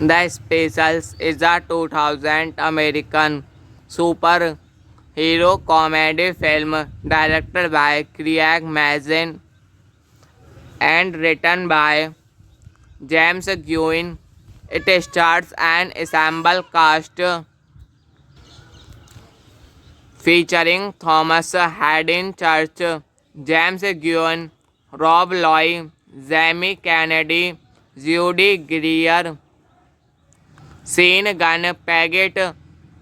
The Specials is a 2000 American superhero comedy film directed by Craig Mazin and written by James Gunn. It stars an ensemble cast featuring Thomas Hayden Church, James Gunn, Rob Loy, Jamie Kennedy, Judy Greer, Sean Gunn, Paget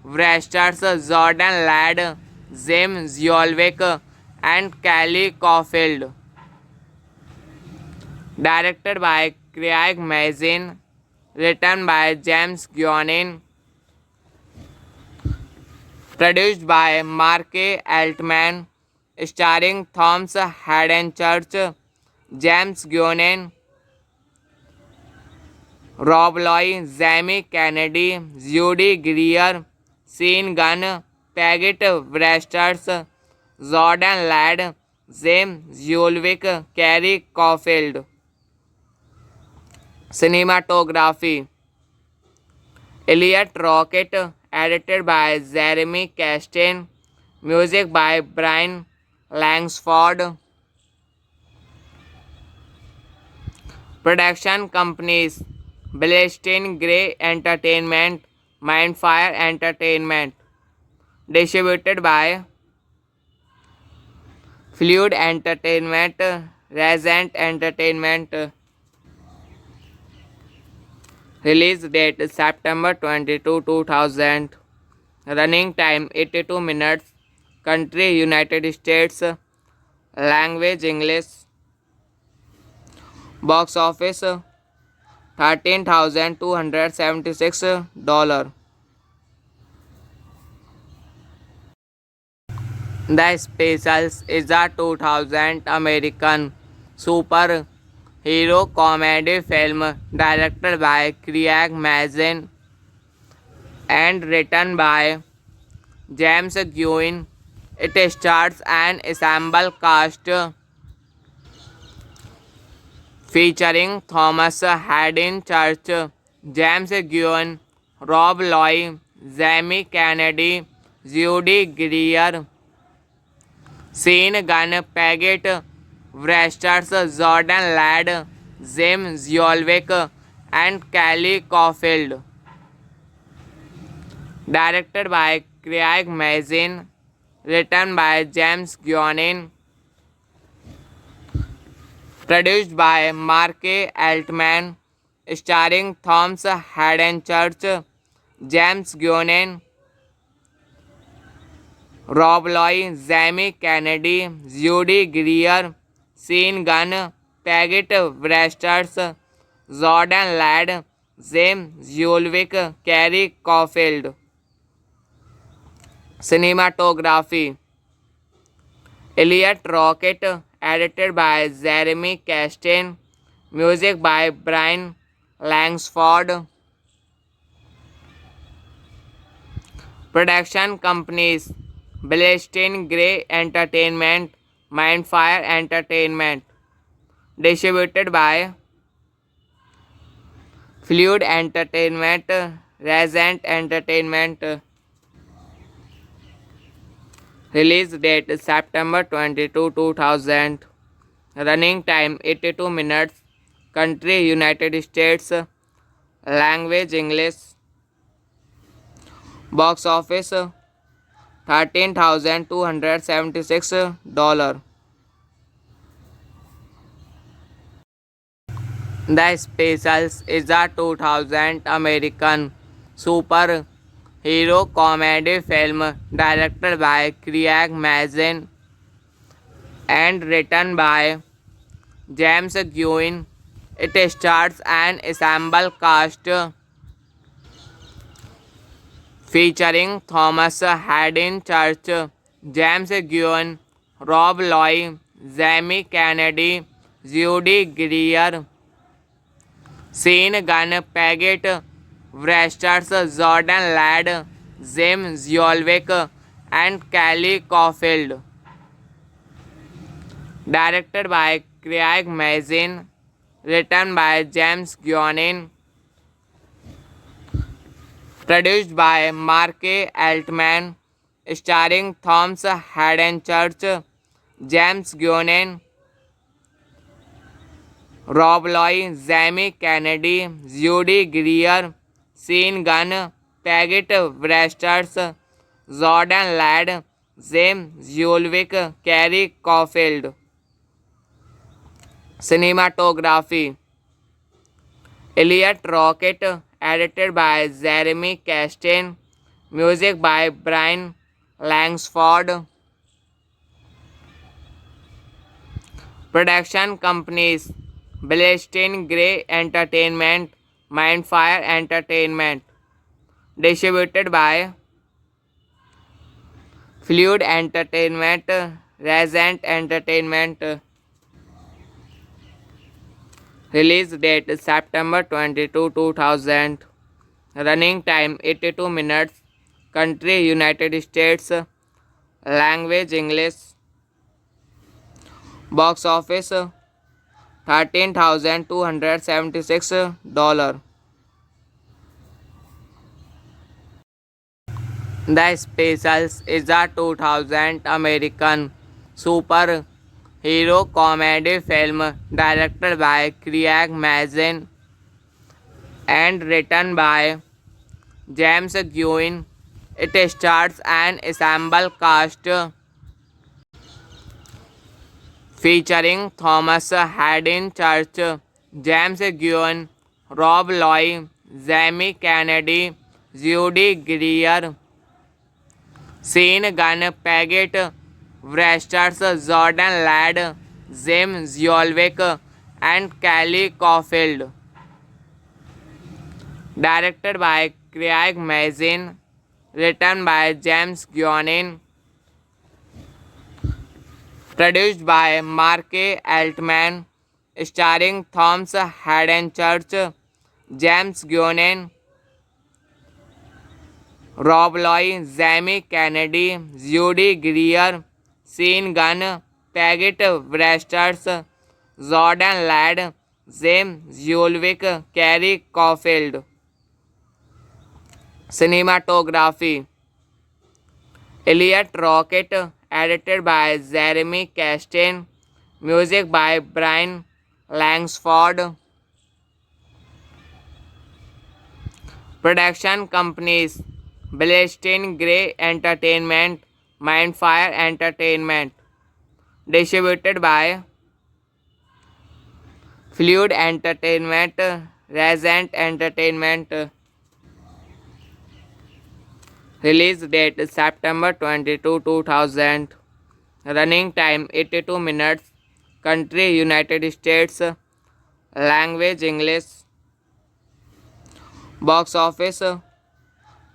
Wresters, Jordan Ladd, James Zolwick, and Kelly Caulfield. Directed by Craig Mazin, written by James Gunn, produced by Mark Altman, starring Thomas Hayden Church, James Gunn, Rob Loy, Jamie Kennedy, Judy Greer, Sean Gunn, Paget Wresters, Jordan Ladd, James Zolwick, Kerry Caulfield. Cinematography Elliot Rocket, edited by Jeremy Castain, music by Brian Langsford. Production companies Blessed Grey Entertainment, Mindfire Entertainment. Distributed by Fluid Entertainment, Resent Entertainment. Release date September 22, 2000. Running time 82 minutes. Country United States. Language English. Box office $13,276. The Specials is a 2000 American superhero comedy film directed by Craig Mazin and written by James Gunn. It stars an ensemble cast featuring Thomas Hayden Church, James Gunn, Rob Loy, Jamie Kennedy, Judy Greer, Sean Gunn, Paget Wresters, Jordan Ladd, James Zolwick, and Kelly Caulfield. Directed by Craig Mazin, written by James Gunn, produced by Mark Altman, starring Thomas Hayden Church, James Gunn, Rob Loy, Jamie Kennedy, Judy Greer, Sean Gunn, Paget Wresters, Jordan Ladd, James Zolwick, Kerry Caulfield. Cinematography Elliot Rocket, edited by Jeremy Castain, music by Brian Langsford. Production companies Blessed Grey Entertainment, Mindfire Entertainment. Distributed by Fluid Entertainment, Resent Entertainment. Release date September 22, 2000. Running time 82 minutes. Country United States. Language English. Box office $13,276. The Specials is a 2000 American superhero comedy film directed by Craig Mazin and written by James Gunn. It stars an ensemble cast featuring Thomas Hayden Church, James Gunn, Rob Loy, Jamie Kennedy, Judy Greer, Sean Gunn, Paget Wresters, Jordan Ladd, James Yolwick, and Kelly Caulfield. Directed by Craig Mazin, written by James Gunn, produced by Mark Altman, starring Thomas Hayden Church, James Gunn, Rob Loy, Jamie Kennedy, Judy Greer, Sean Gunn, Paget Wresters, Jordan Ladd, James Yolwick, Kerry Caulfield. Cinematography Elliot Rocket, edited by Jeremy Castain, music by Brian Langsford. Production companies Blessed Grey Entertainment, Mindfire Entertainment. Distributed by Fluid Entertainment, Resent Entertainment. Release date September 22, 2000. Running time 82 minutes. Country United States. Language English. Box office $13,276. The Specials is a 2000 American superhero comedy film directed by Craig Mazin and written by James Gunn. It stars an ensemble cast featuring Thomas Hayden Church, James Gunn, Rob Loy, Jamie Kennedy, Judy Greer, Sean Gunn, Paget Wresters, Jordan Ladd, James Yolwick, and Kelly Caulfield. Directed by Craig Mazin, written by James Gunn, produced by Mark Altman, starring Thomas Hayden Church, James Gunn, Rob Loy, Jamie Kennedy, Judy Greer, Sean Gunn, Paget Wresters, Jordan Ladd, James Yolwick, Kerry Caulfield. Cinematography Elliot Rocket, edited by Jeremy Castain, music by Brian Langsford. Production companies Blessed Grey Entertainment, Mindfire Entertainment. Distributed by Fluid Entertainment, Resent Entertainment. Release date September 22, 2000. Running time 82 minutes. Country United States. Language English. Box office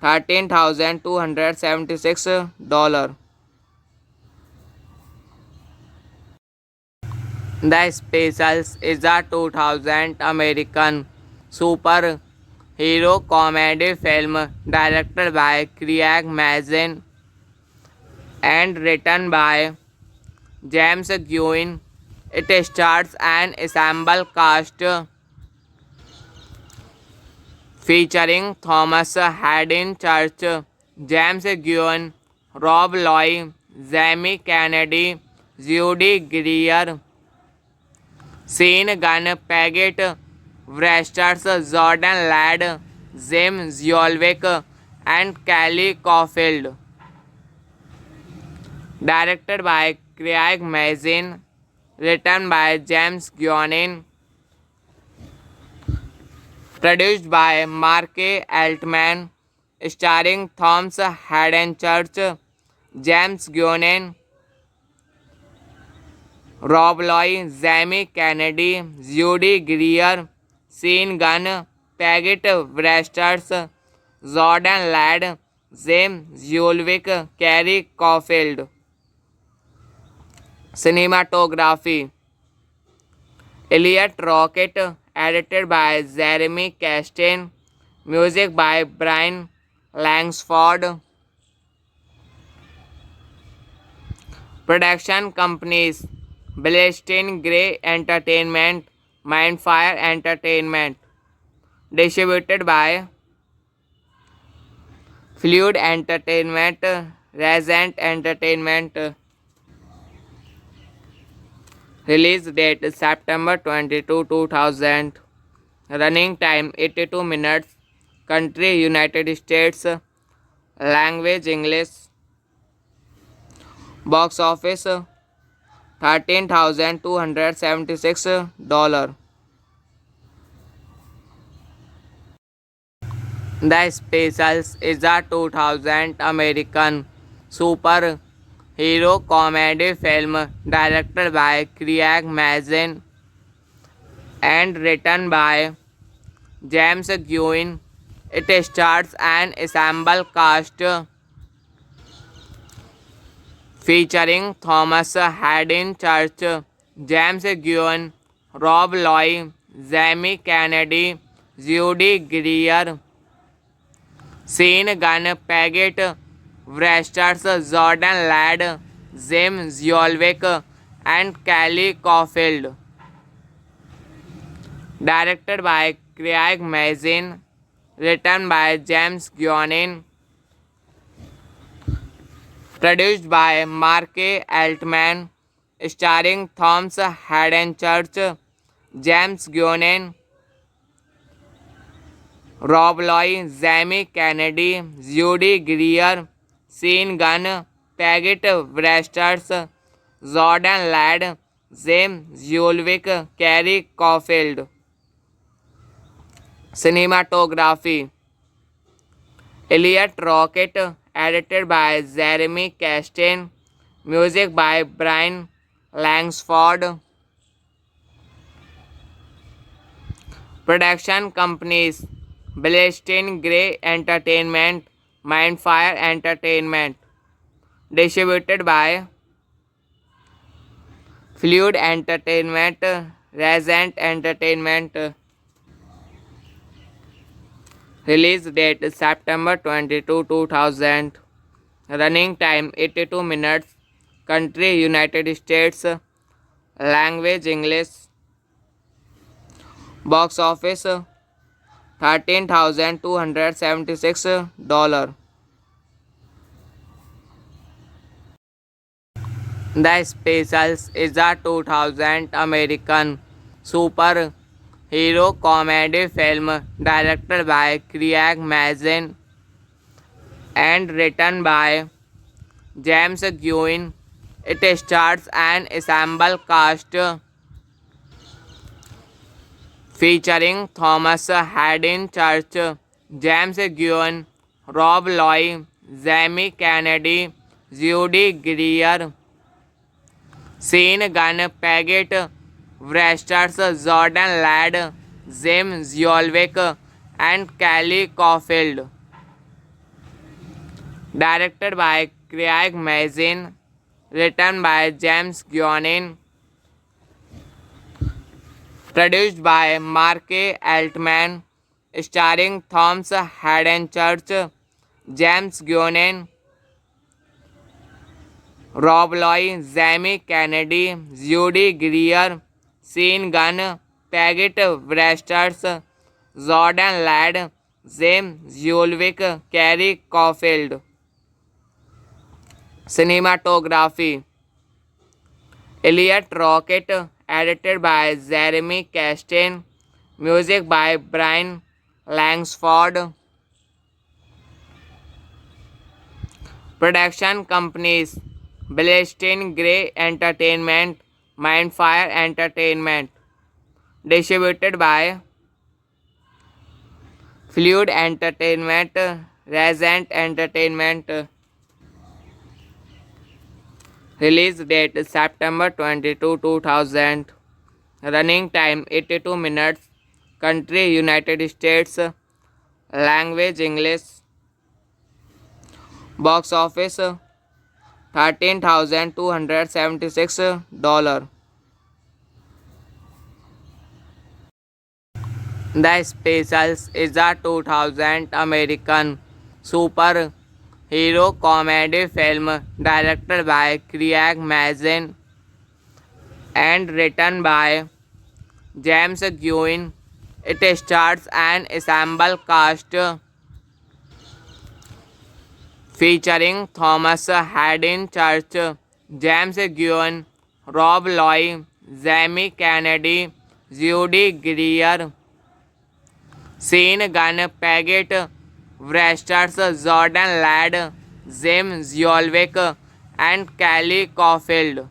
$13,276. The Specials is a 2000 American superhero comedy film directed by Craig Mazin and written by James Gunn. It stars an ensemble cast featuring Thomas Hayden Church, James Gunn, Rob Loy, Jamie Kennedy, Judy Greer, Sean Gunn, Paget Wresters, Jordan Ladd, James Zolwick, and Kelly Caulfield. Directed by Craig Mazin, written by James Gunn, produced by Mark Altman, starring Thomas Hayden Church, James Gunn, Rob Loy, Jamie Kennedy, Judy Greer, Sean Gunn, Paget Wresters, Jordan Ladd, James Zolwick, Kerry Caulfield. Cinematography Elliot Rocket, edited by Jeremy Castain, music by Brian Langsford. Production companies Blessed Grey Entertainment, Mindfire Entertainment. Distributed by Fluid Entertainment, Resent Entertainment. Release date September 22, 2000. Running time 82 minutes. Country United States. Language English. Box office $13,276. The Specials is a 2000 American superhero comedy film directed by Craig Mazin and written by James Gunn. It stars an ensemble cast featuring Thomas Hayden Church, James Gunn, Rob Loy, Jamie Kennedy, Judy Greer, Sean Gunn, Paget Wresters, Jordan Ladd, James Zolwick, and Kelly Caulfield. Directed by Craig Mazin, written by James Gunn, produced by Mark Altman, starring Thomas Hayden Church, James Gunn, Rob Loy, Jamie Kennedy, Judy Greer, Sean Gunn, Paget Wresters, Jordan Ladd, James Zolwick, Kerry Caulfield. Cinematography Elliot Rocket, edited by Jeremy Castain, music by Brian Langsford. Production companies Blessed Grey Entertainment, Mindfire Entertainment. Distributed by Fluid Entertainment, Resent Entertainment. Release date September 22, 2000. Running time 82 minutes. Country United States. Language English. Box office $13,276. The Specials is a 2000 American superhero comedy film directed by Craig Mazin and written by James Gunn. It stars an ensemble cast featuring Thomas Hayden Church, James Gunn, Rob Loy, Jamie Kennedy, Judy Greer, Sean Gunn, Paget Wresters, Jordan Ladd, James Zolwick, and Kelly Caulfield. Directed by Craig Mazin, written by James Guionin, produced by Mark Altman, starring Thomas Hayden Church, James Guionin, Rob Loy, Jamie Kennedy, Judy Greer, Sean Gunn, Paget Wresters, Jordan Ladd, James Julwick, Carrie Caulfield. Cinematography Elliot Rocket, edited by Jeremy Castain, music by Brian Langsford. Production companies Blessed Grey Entertainment, Mindfire Entertainment. Distributed by Fluid Entertainment, Resent Entertainment. Release date September 22, 2000. Running time 82 minutes. Country United States. Language English. Box office $13,276. The Specials is a 2000 American superhero comedy film directed by Craig Mazin and written by James Guin. It stars an ensemble cast featuring Thomas Hayden Church, James Guin, Rob Loy, Jamie Kennedy, Judy Greer, Sean Gunn, Paget Wresters, Jordan Ladd, James Julwick, and Kelly Caulfield.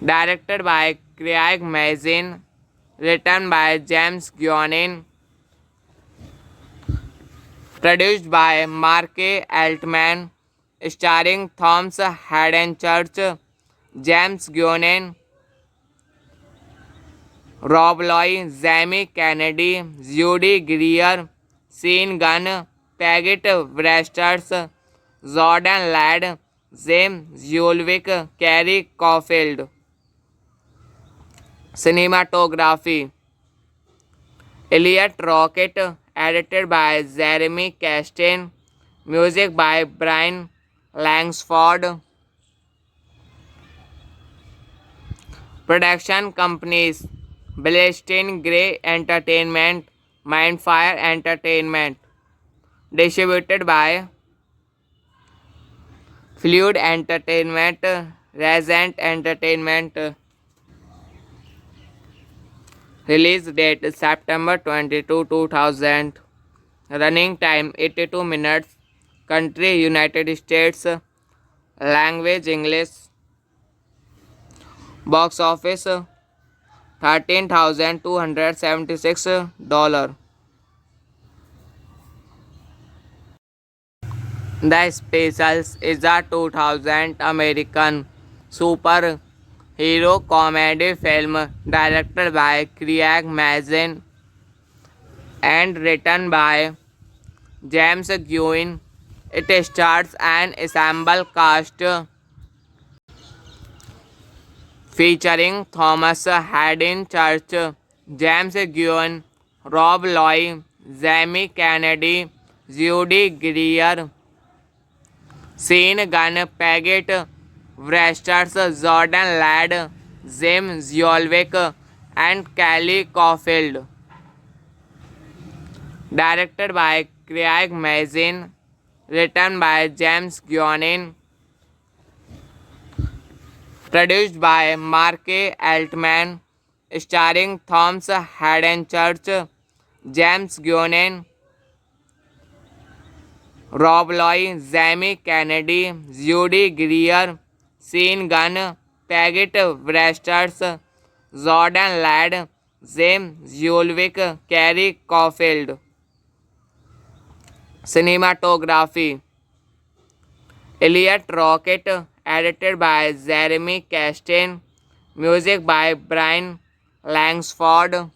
Directed by Craig Mazin, written by James Guionin, produced by Mark Altman, starring Thomas Hayden Church, James Guionin, Rob Loy, Jamie Kennedy, Judy Greer, Sean Gunn, Paget Wresters, Jordan Ladd, James Julwick, Carrie Caulfield. Cinematography Elliot Rocket, edited by Jeremy Castain, music by Brian Langsford. Production companies Blessed Grey Entertainment, Mindfire Entertainment. Distributed by Fluid Entertainment, Resent Entertainment. Release date September 22, 2000. Running time 82 minutes. Country United States. Language English. Box office $13,276. The Specials is a 2000 American superhero comedy film directed by Craig Mazin and written by James Guin. It stars an ensemble cast featuring Thomas Hayden Church, James Guin, Rob Loy, Jamie Kennedy, Judy Greer, Sean Gunn, Paget Wresters, Jordan Ladd, James Julwick, and Kelly Caulfield. Directed by Craig Mazin, written by James Guionin, produced by Mark Altman, starring Thomas Hayden Church, James Guionin, Rob Loy, Jamie Kennedy, Judy Greer, Sean Gunn, Paget Wresters, Jordan Ladd, James Julwick, Carrie Caulfield. Cinematography Elliot Rocket, edited by Jeremy Castain, music by Brian Langsford.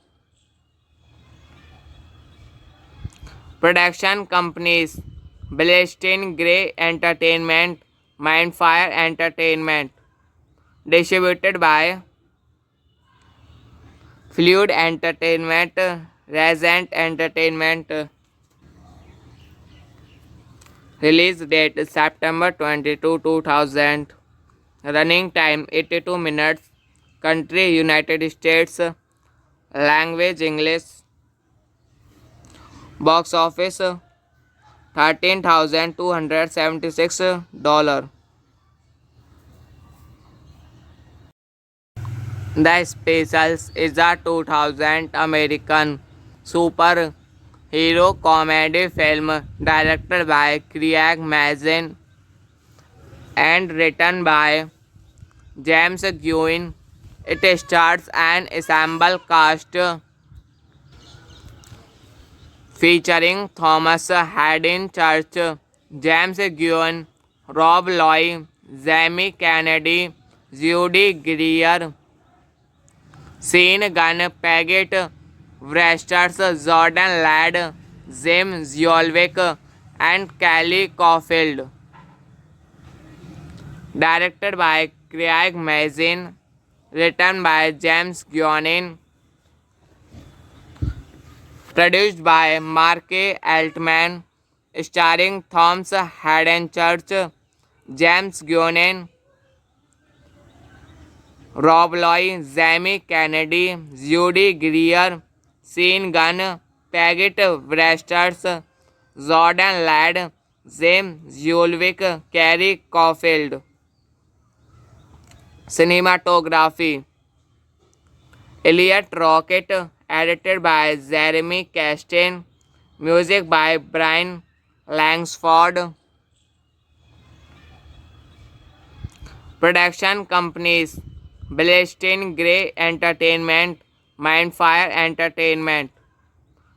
Production companies Blessed Grey Entertainment, Mindfire Entertainment. Distributed by Fluid Entertainment, Resent Entertainment. Release date September 22, 2000. Running time 82 minutes. Country United States. Language English. Box office $13,276. The Specials is a 2000 American superhero comedy film directed by Craig Mazin and written by James Gunn. It stars an ensemble cast featuring Thomas Hayden Church, James Gunn, Rob Loy, Jamie Kennedy, Judy Greer, Sean Gunn, Paget Wresters, Jordan Ladd, James Zolwick, and Kelly Caulfield. Directed by Craig Mazin, written by James Gunn, produced by Mark Altman, starring Thomas Hayden Church, James Gunn, Rob Loy, Jamie Kennedy, Judy Greer, Sean Gunn, Paget Wresters, Jordan Ladd, James Zolwick, Kerry Caulfield. Cinematography Elliot Rocket, edited by Jeremy Castain, music by Brian Langsford. Production companies Blessed Grey Entertainment, Mindfire Entertainment.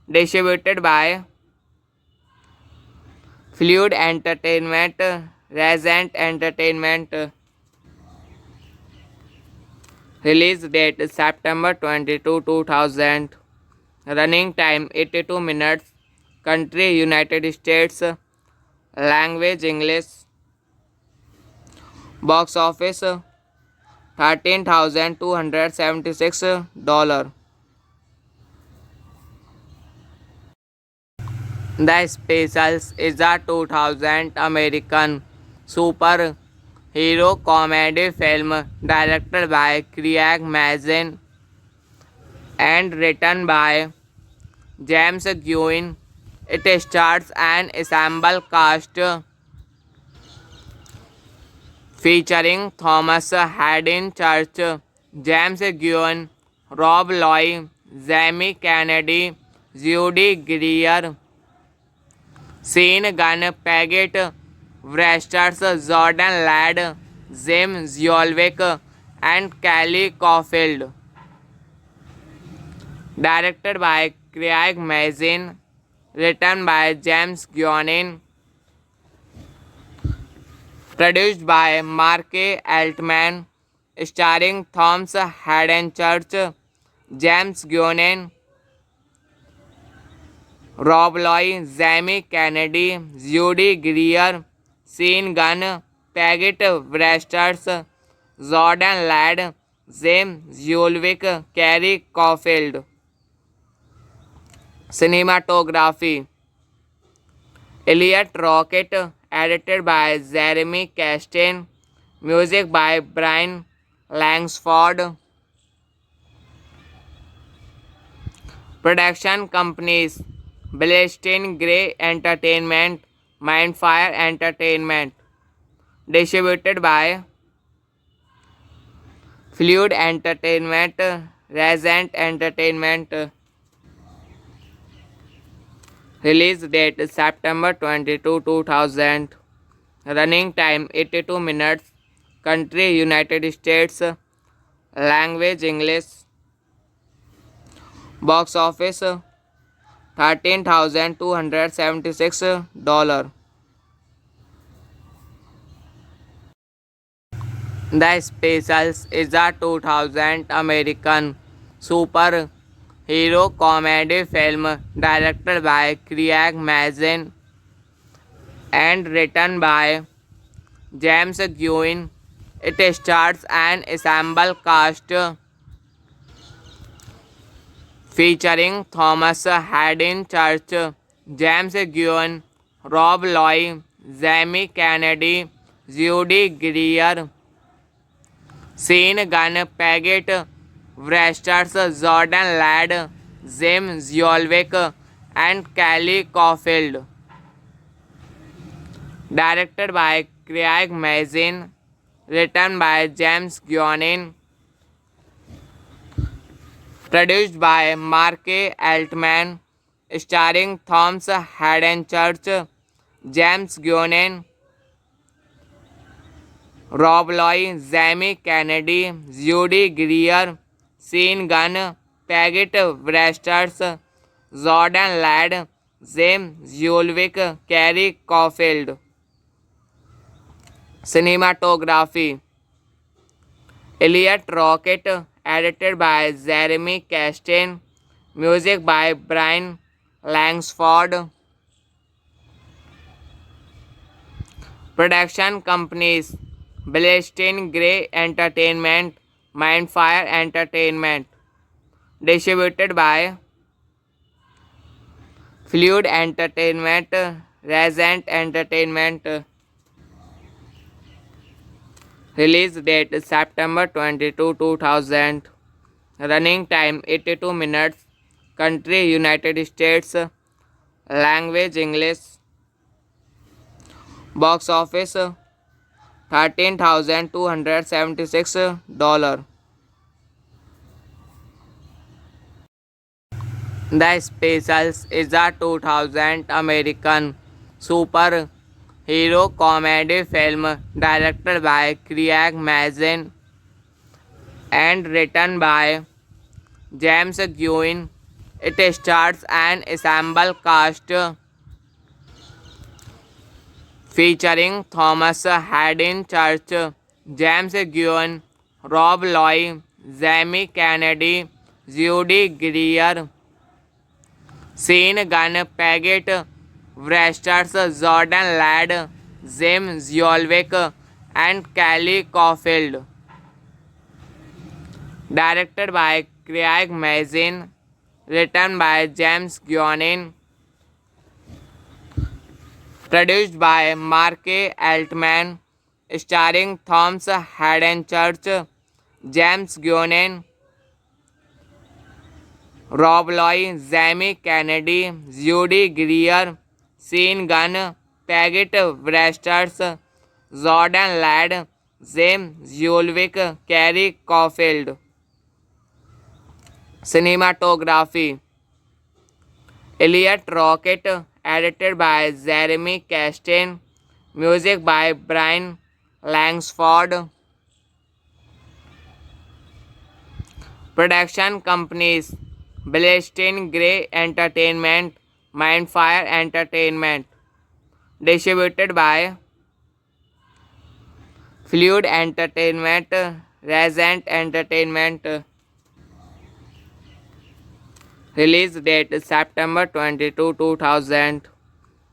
Distributed by Fluid Entertainment, Resent Entertainment. Release date September 22, 2000. Running time 82 minutes. Country United States. Language English. Box office $13,276. The Specials is a 2000 American superhero comedy film directed by Craig Mazin and written by James Gunn. It stars an ensemble cast featuring Thomas Hayden Church, James Gunn, Rob Loy, Jamie Kennedy, Judy Greer, Sean Gunn, Paget Wresters, Jordan Ladd, James Zolwick, and Kelly Caulfield. Directed by Craig Mazin, written by James Gunn, produced by Mark Altman, starring Thomas Hayden Church, James Gunn, Rob Loy, Jamie Kennedy, Judy Greer, Sean Gunn, Paget Wresters, Jordan Ladd, James Zolwick, Kerry Caulfield. Cinematography Elliot Rocket, edited by Jeremy Castain, music by Brian Langsford. Production companies Blessed Grey Entertainment, Mindfire Entertainment. Distributed by Fluid Entertainment, Resent Entertainment. Release date September 22, 2000. Running time 82 minutes. Country United States. Language English. Box office $13,276. The Specials is a 2000 American superhero comedy film directed by Craig Mazin and written by James Guin. It stars an ensemble cast featuring Thomas Haddon Church, James Guin, Rob Loy, Jamie Kennedy, Judy Greer, Sean Gunn, Paget Wresters, Jordan Ladd, James Zolwick, and Kelly Caulfield. Directed by Craig Mazin, written by James Guionin, produced by Mark Altman, starring Thomas Haden Church, James Guionin, Rob Loy, Jamie Kennedy, Judy Greer, Sean Gunn, Paget Wresters, Jordan Ladd, James Zolwick, Kerry Caulfield. Cinematography Elliot Rocket, edited by Jeremy Castain, music by Brian Langsford. Production companies Blessed Grey Entertainment, Mindfire Entertainment. Distributed by Fluid Entertainment, Resent Entertainment. Release date September 22, 2000. Running time 82 minutes. Country United States. Language English. Box office $13,276. The Specials is a 2000 American superhero comedy film directed by Craig Mazin and written by James Guin. It stars an ensemble cast featuring Thomas Haddon Church, James Guin, Rob Loy, Jamie Kennedy, Judy Greer, Sean Gunn, Paget Wresters, Jordan Ladd, James Zolwick, and Kelly Caulfield. Directed by Craig Mazin, written by James Guionin, produced by Mark Altman, starring Thomas Haden Church, James Guionin, Rob Loy, Jamie Kennedy, Judy Greer, Sean Gunn, Paget Wresters, Jordan Ladd, James Zolwick, Kerry Caulfield. Cinematography Elliot Rocket, edited by Jeremy Castain, music by Brian Langsford. Production companies Blessed Grey Entertainment, Mindfire Entertainment. Distributed by Fluid Entertainment, Resent Entertainment. Release date September 22, 2000.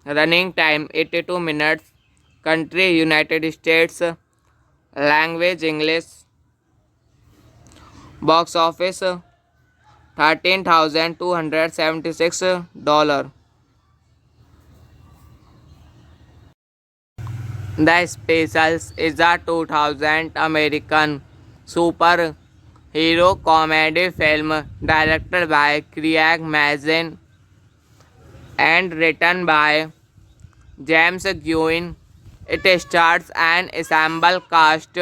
Running time 82 minutes. Country United States. Language English. Box office $13,276. The Specials is a 2000 American superhero comedy film directed by Craig Mazin and written by James Guin. It stars an ensemble cast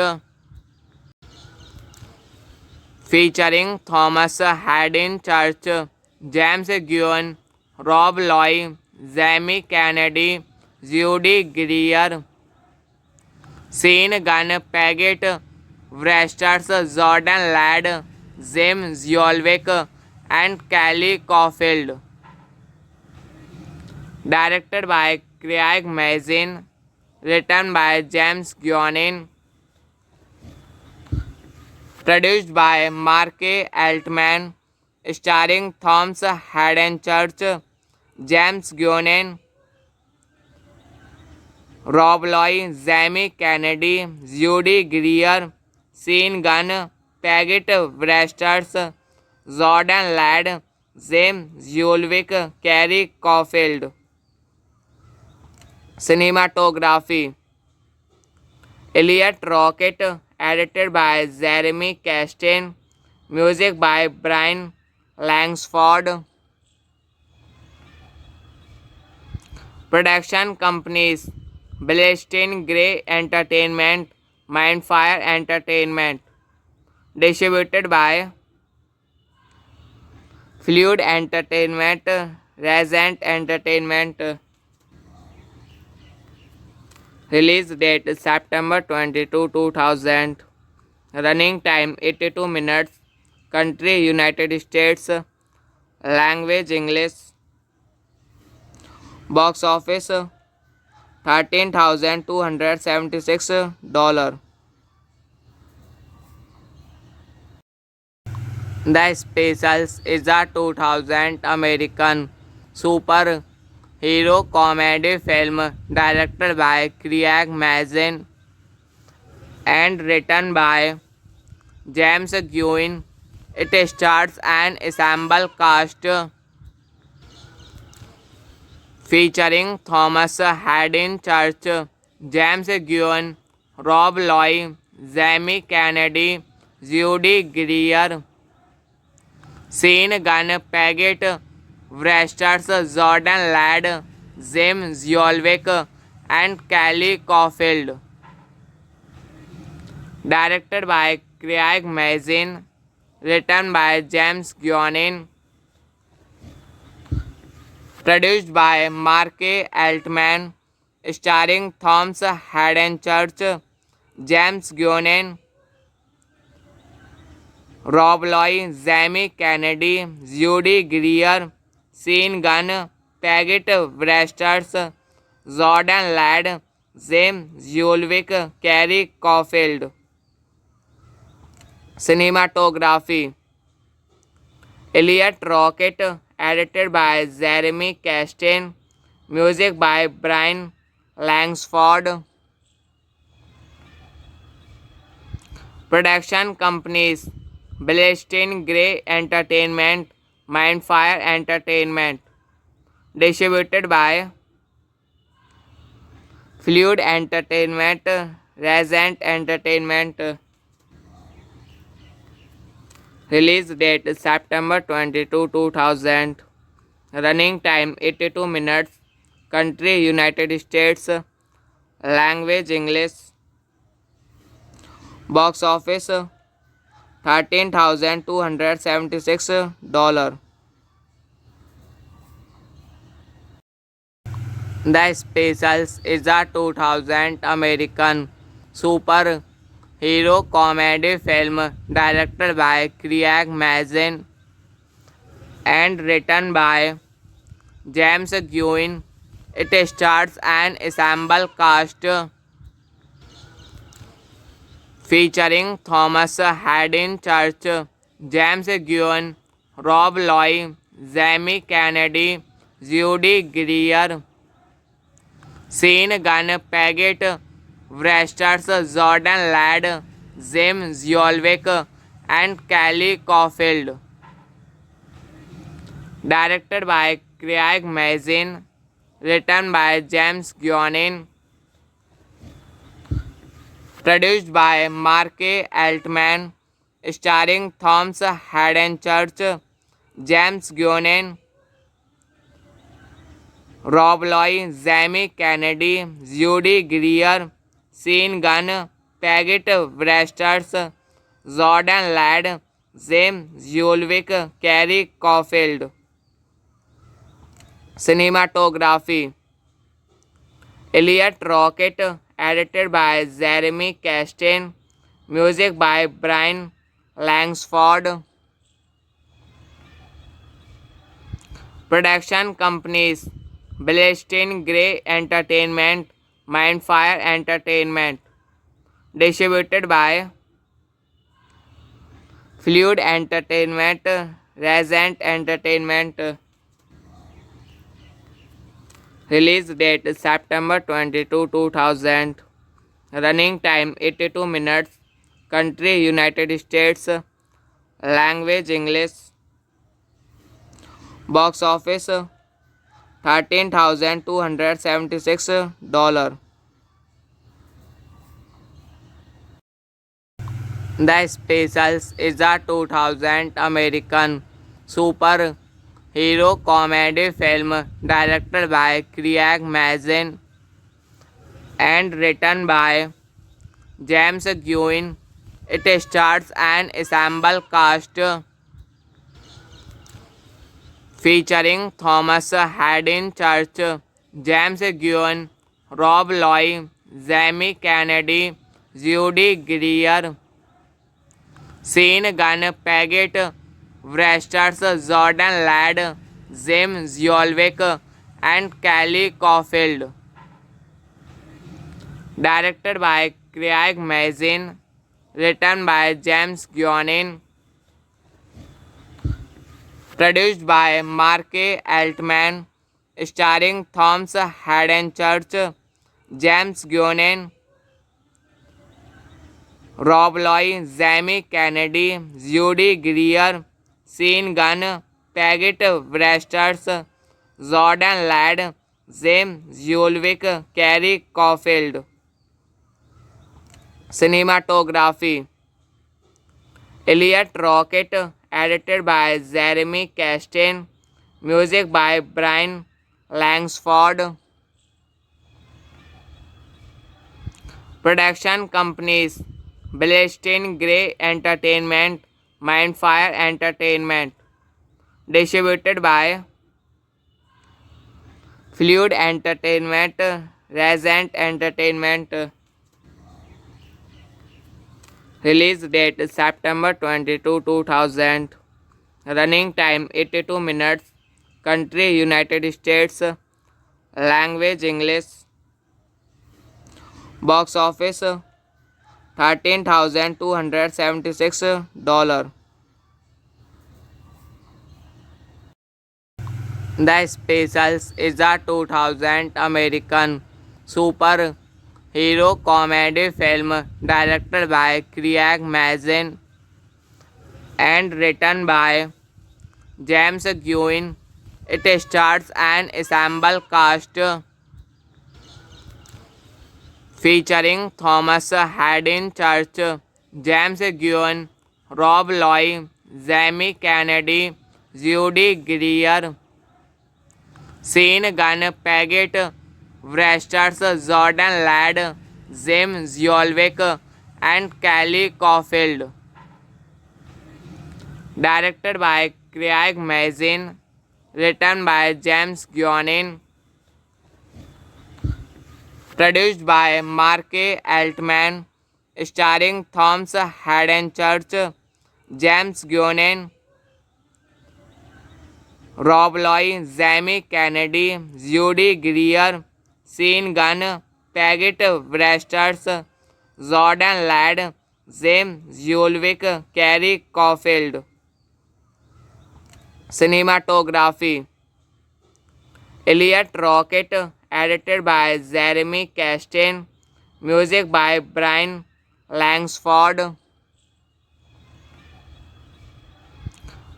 featuring Thomas Haddon Church, James Guin, Rob Loy, Jamie Kennedy, Judy Greer, Sean Gunn, Paget Wresters, Jordan Ladd, James Zolwick, and Kelly Caulfield. Directed by Craig Mazin, written by James Guionin, produced by Mark Altman, starring Thomas Haden Church, James Guionin, Rob Loy, Jamie Kennedy, Judy Greer, Sean Gunn, Paget Wresters, Jordan Ladd, James Julwick, Carrie Caulfield. Cinematography: Elliot Rocket, edited by Jeremy Castain, music by Brian Langsford. Production companies: Blessed Grey Entertainment, Mindfire Entertainment. Distributed by Fluid Entertainment, Resent Entertainment. Release date September 22, 2000. Running time 82 minutes. Country United States. Language English. Box office $13,276. The Specials is a 2000 American superhero comedy film directed by Craig Mazin and written by James Guin. It stars an ensemble cast featuring Thomas Hayden Church, James Guin, Rob Loy, Jamie Kennedy, Judy Greer, Sean Gunn, Paget Wresters, Jordan Ladd, James Julwick, and Kelly Caulfield. Directed by Craig Mazin, written by James Guionin, produced by Mark Altman, starring Thomas Hayden Church, James Guionin, Rob Loy, Jamie Kennedy, Judy Greer, Sean Gunn, Paget Wresters, Jordan Ladd, James Julwick, Carrie Caulfield. Cinematography: Elliot Rocket, edited by Jeremy Castain, music by Brian Langsford. Production companies: Blessed Grey Entertainment, Mindfire Entertainment. Distributed by Fluid Entertainment, Resent Entertainment. Release date September 22, 2000. Running time 82 minutes. Country United States. Language English. Box office $13,276. The Specials is a 2000 American superhero comedy film directed by Craig Mazin and written by James Guin. It stars an ensemble cast featuring Thomas Hayden Church, James Guin, Rob Loy, Jamie Kennedy, Judy Greer, Sean Gunn, Paget Wresters, Jordan Ladd, James Julwick, and Kelly Caulfield. Directed by Craig Mazin, written by James Guionin, produced by Mark Altman, starring Thomas Hayden Church, James Guionin, Rob Loy, Jamie Kennedy, Judy Greer, Sean Gunn, Paget Wresters, Jordan Ladd, James Julwick, Carrie Caulfield. Cinematography: Elliot Rocket, edited by Jeremy Castain, music by Brian Langsford. Production companies: Blessed Grey Entertainment, Mindfire Entertainment. Distributed by Fluid Entertainment, Resent Entertainment. Release date September 22, 2000. Running time 82 minutes. Country United States. Language English. Box office $13,276. The Specials is a 2000 American superhero comedy film directed by Craig Mazin and written by James Gunn. It stars an ensemble cast featuring Thomas Hayden Church, James Gunn, Rob Loy, Jamie Kennedy, Judy Greer, Sean Gunn, Paget Wresters, Jordan Ladd, Jim Zolwick, and Kelly Caulfield. Directed by Craig Mazin, written by James Gunn, produced by Mark Altman, starring Thomas Hayden Church, James Gunn, Rob Loy, Jamie Kennedy, Judy Greer, Sean Gunn, Paget Wresters, Jordan Ladd, James Zolwick, Kerry Caulfield. Cinematography Elliot Rocket, edited by Jeremy Castain, music by Brian Langsford. Production companies Blessed Grey Entertainment, Mindfire Entertainment. Distributed by Fluid Entertainment, Resent Entertainment. Release date September 22, 2000. Running time 82 minutes. Country United States. Language English. Box office $13,276. The Specials is a 2000 American superhero comedy film directed by Craig Mazin and written by James Gunn. It stars an ensemble cast featuring Thomas Hayden Church, James Gunn, Rob Loy, Jamie Kennedy, Judy Greer, Sean Gunn, Paget Wresters, Jordan Ladd, Jim Zolwick, and Kelly Caulfield. Directed by Craig Mazin, written by James Gunn, produced by Mark Altman, starring Thomas Hayden Church, James Gunn, Rob Loy, Jamie Kennedy, Judy Greer, Sean Gunn, Paget Wresters, Jordan Ladd, James Zolwick, Kerry Caulfield. Cinematography Elliot Rocket, edited by Jeremy Castain, music by Brian Langsford.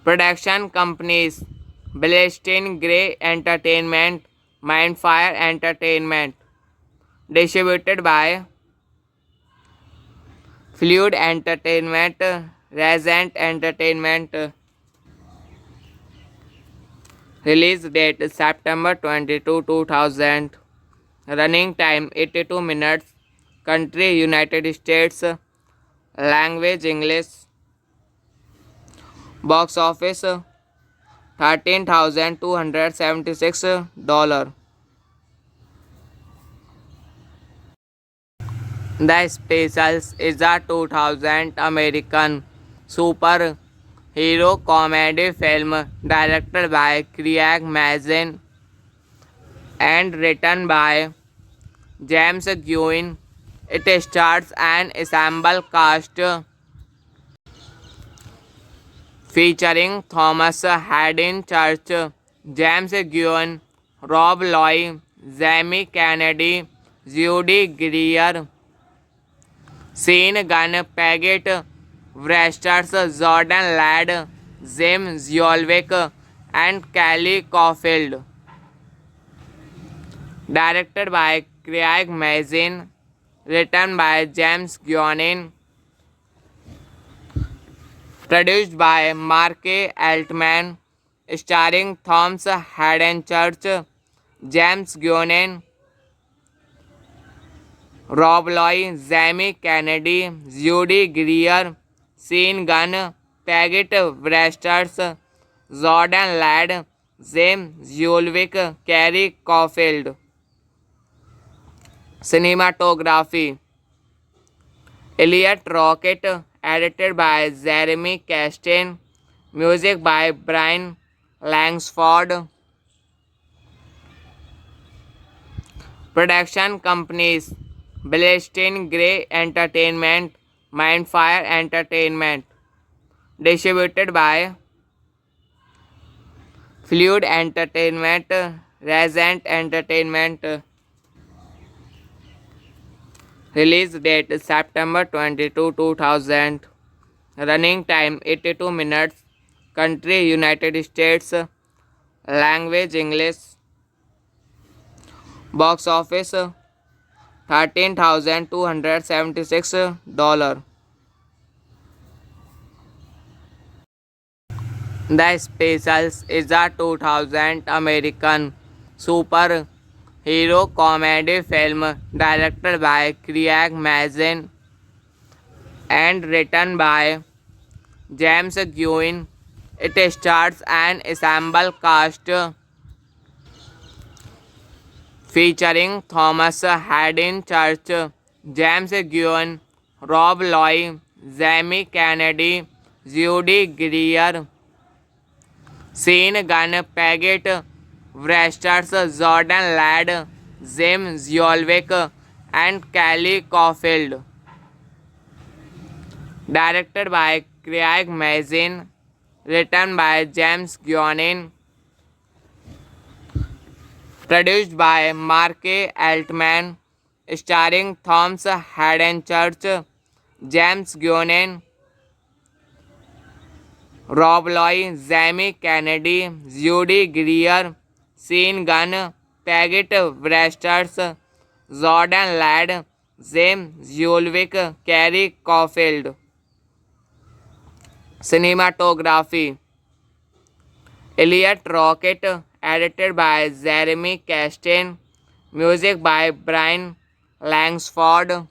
Production companies Blessed Grey Entertainment, Mindfire Entertainment. Distributed by Fluid Entertainment, Resent Entertainment. Release date September 22, 2000. Running time 82 minutes. Country United States. Language English. Box office $13,276. The Specials is a 2000 American superhero comedy film directed by Craig Mazin and written by James Gunn. It stars an ensemble cast featuring Thomas Hayden Church, James Gunn, Rob Loy, Jamie Kennedy, Judy Greer, Sean Gunn, Paget Wresters, Jordan Ladd, James Yolwick, and Kelly Caulfield. Directed by Craig Mazin, written by James Guionin, produced by Mark Altman, starring Thomas Hayden Church, James Guionin, Rob Loy, Jamie Kennedy, Judy Greer, Sean Gunn, Paget Wresters, Jordan Ladd, James Yolwick, Kerry Caulfield. Cinematography: Elliot Rocket, edited by Jeremy Castain, music by Brian Langsford. Production companies: Blessed Grey Entertainment, Mindfire Entertainment. Distributed by Fluid Entertainment, Resent Entertainment. Release date September 22, 2000. Running time 82 minutes. Country United States. Language English. Box office $13,276. The Specials is a 2000 American superhero comedy film directed by Craig Mazin and written by James Guin. It stars an ensemble cast featuring Thomas Hayden Church, James Guin, Rob Loy, Jamie Kennedy, Judy Greer, Sean Gunn, Paget Wresters, Jordan Ladd, James Yolwick, and Kelly Caulfield. Directed by Craig Mazin, written by James Guionin, produced by Mark Altman, starring Thomas Hayden Church, James Guionin, Rob Loy, Jamie Kennedy, Judy Greer, Sean Gunn, Paget Wresters, Jordan Ladd, James Yolwick, Kerry Caulfield. Cinematography: Elliot Rocket, edited by Jeremy Castain, music by Brian Langsford.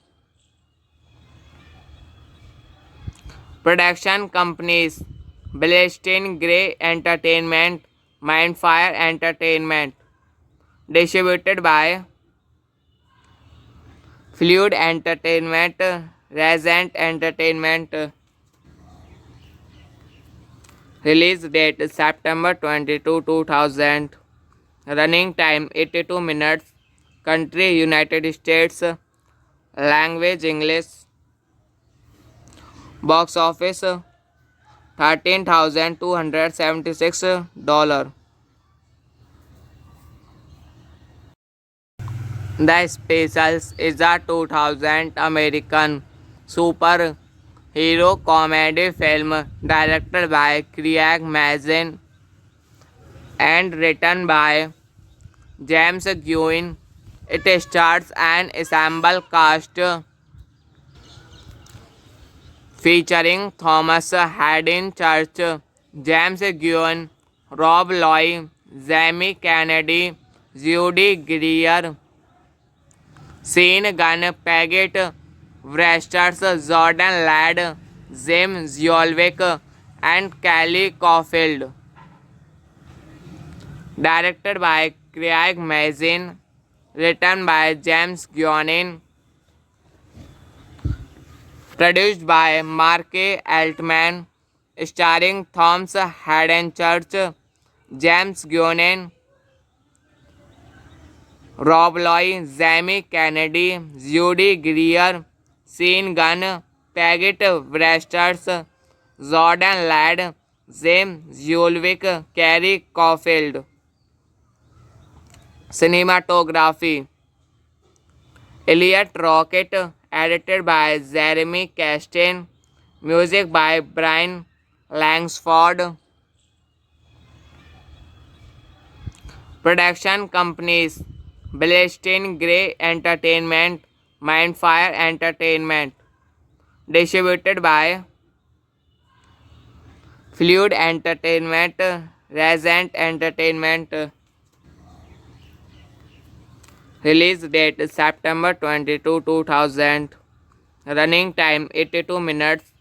Production companies: Blessed Grey Entertainment, Mindfire Entertainment. Distributed by Fluid Entertainment, Resent Entertainment. Release date September 22, 2000. Running time 82 minutes. Country United States. Language English. Box office $13,276. The Specials is a 2000 American superhero comedy film directed by Craig Mazin and written by James Guin. It stars an ensemble cast featuring Thomas Hayden Church, James Guin, Rob Loy, Jamie Kennedy, Judy Greer, Sean Gunn, Paget Wresters, Jordan Ladd, James Yolwick, and Kelly Caulfield. Directed by Craig Mazin, written by James Guionin, produced by Mark Altman, starring Thomas Hayden Church, James Guionin, Rob Loy, Jamie Kennedy, Judy Greer, Sean Gunn, Paget Wresters, Jordan Ladd, James Yolwick, Kerry Caulfield. Cinematography Elliot Rocket, edited by Jeremy Castain, music by Brian Langsford, production companies Blessed Grey Entertainment, Mindfire Entertainment, distributed by Fluid Entertainment, Resent Entertainment, release date September 22, 2000, running time 82 minutes,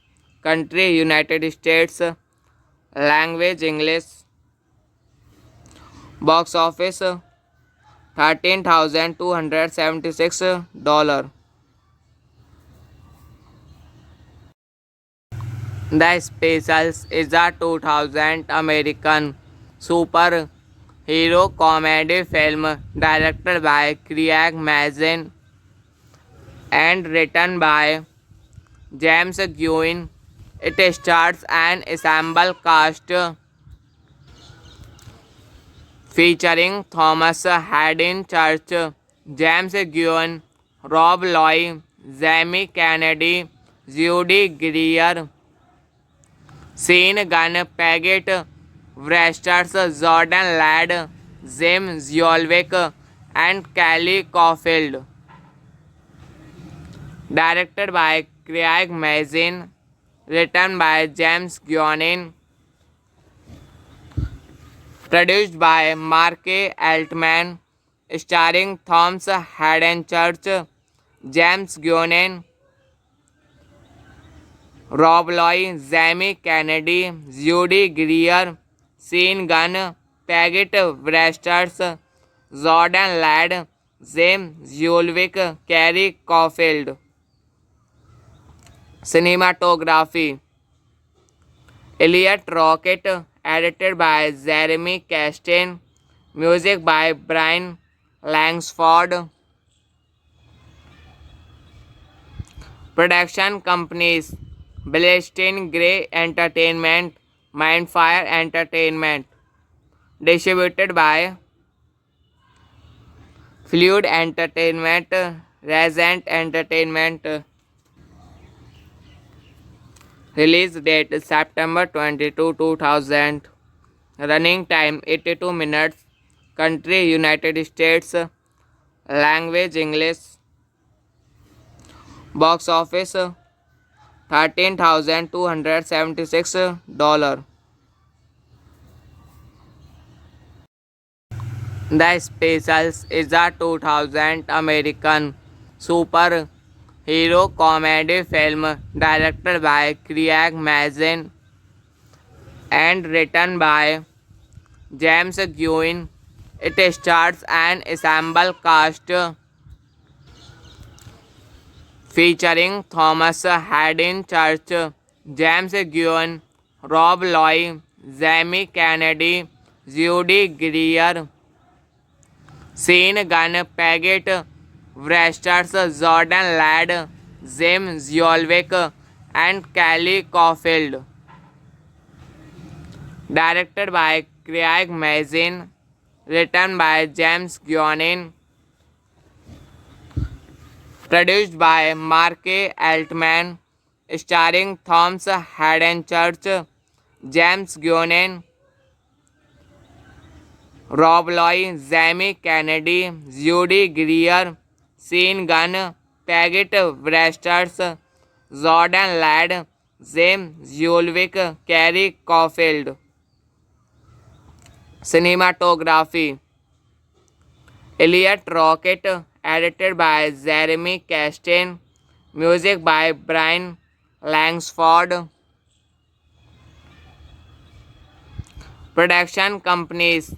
country United States, language English, box office $13,276. The Specials is a 2000 American superhero comedy film directed by Craig Mazin and written by James Gunn. It stars an ensemble cast featuring Thomas Hayden Church, James Gunn, Rob Loy, Jamie Kennedy, Judy Greer, Sean Gunn, Paget Wresters, Jordan Ladd, Jim Zolwick, and Kelly Caulfield. Directed by Craig Mazin, written by James Gunn, produced by Mark Altman, starring Thomas Hayden Church, James Gunn, Rob Loy, Jamie Kennedy, Judy Greer, Sean Gunn, Paget Wresters, Jordan Ladd, James Zolwick, Kerry Caulfield. Cinematography Elliot Rocket, edited by Jeremy Castain, music by Brian Langsford, production companies Blessed Grey Entertainment, Mindfire Entertainment, distributed by Fluid Entertainment, Resent Entertainment, release date September 22, 2000, running time 82 minutes, country United States, language English, box office $13,276. The Specials is a 2000 American superhero comedy film directed by Craig Mazin and written by James Gunn. It stars an ensemble cast featuring Thomas Hayden Church, James Gunn, Rob Loy, Jamie Kennedy, Judy Greer, Sean Gunn, Paget Wresters, Jordan Ladd, Jim Zolwick, and Kelly Caulfield. Directed by Craig Mazin, written by James Gunn, produced by Mark Altman, starring Thomas Hayden Church, James Gunn, Rob Loy, Jamie Kennedy, Judy Greer, Sean Gunn, Paget Wresters, Jordan Ladd, James Zolwick, Kerry Caulfield. Cinematography Elliot Rocket, edited by Jeremy Castain, music by Brian Langsford, production companies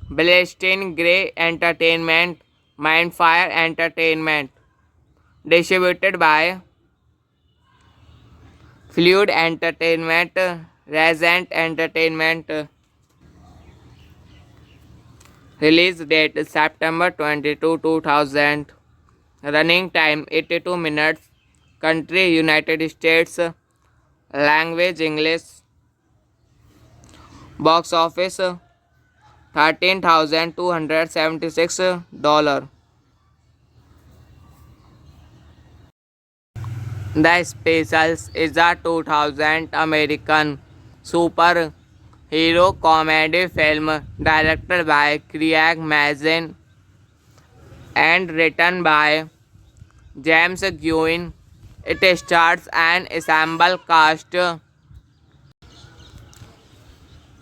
Blessed Grey Entertainment, Mindfire Entertainment, distributed by Fluid Entertainment, Resent Entertainment, release date September 22, 2000, running time 82 minutes, country United States, language English, box office $13,276. The Specials is a 2000 American superhero comedy film directed by Craig Mazin and written by James Gunn. It stars an ensemble cast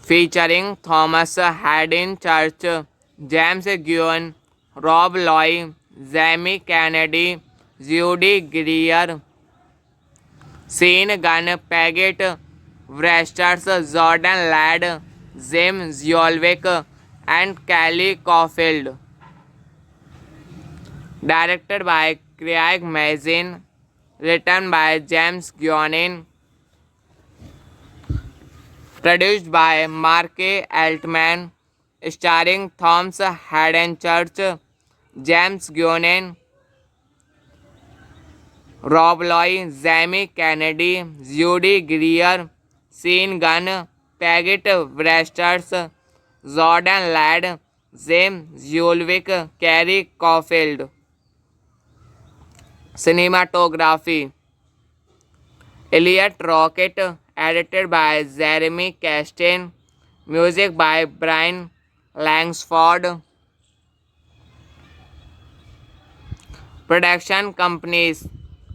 featuring Thomas Hayden Church, James Gunn, Rob Loy, Jamie Kennedy, Judy Greer, Sean Gunn, Paget Wresters, Jordan Ladd, James Zolwick, and Kelly Caulfield. Directed by Craig Mazin, written by James Gunn, produced by Mark Altman, starring Thomas Hayden Church, James Gunn, Rob Loy, Jamie Kennedy, Judy Greer, Sean Gunn, Paget Wresters, Jordan Ladd, James Zolwick, Kerry Caulfield. Cinematography Elliot Rocket, edited by Jeremy Castain, music by Brian Langsford. Production companies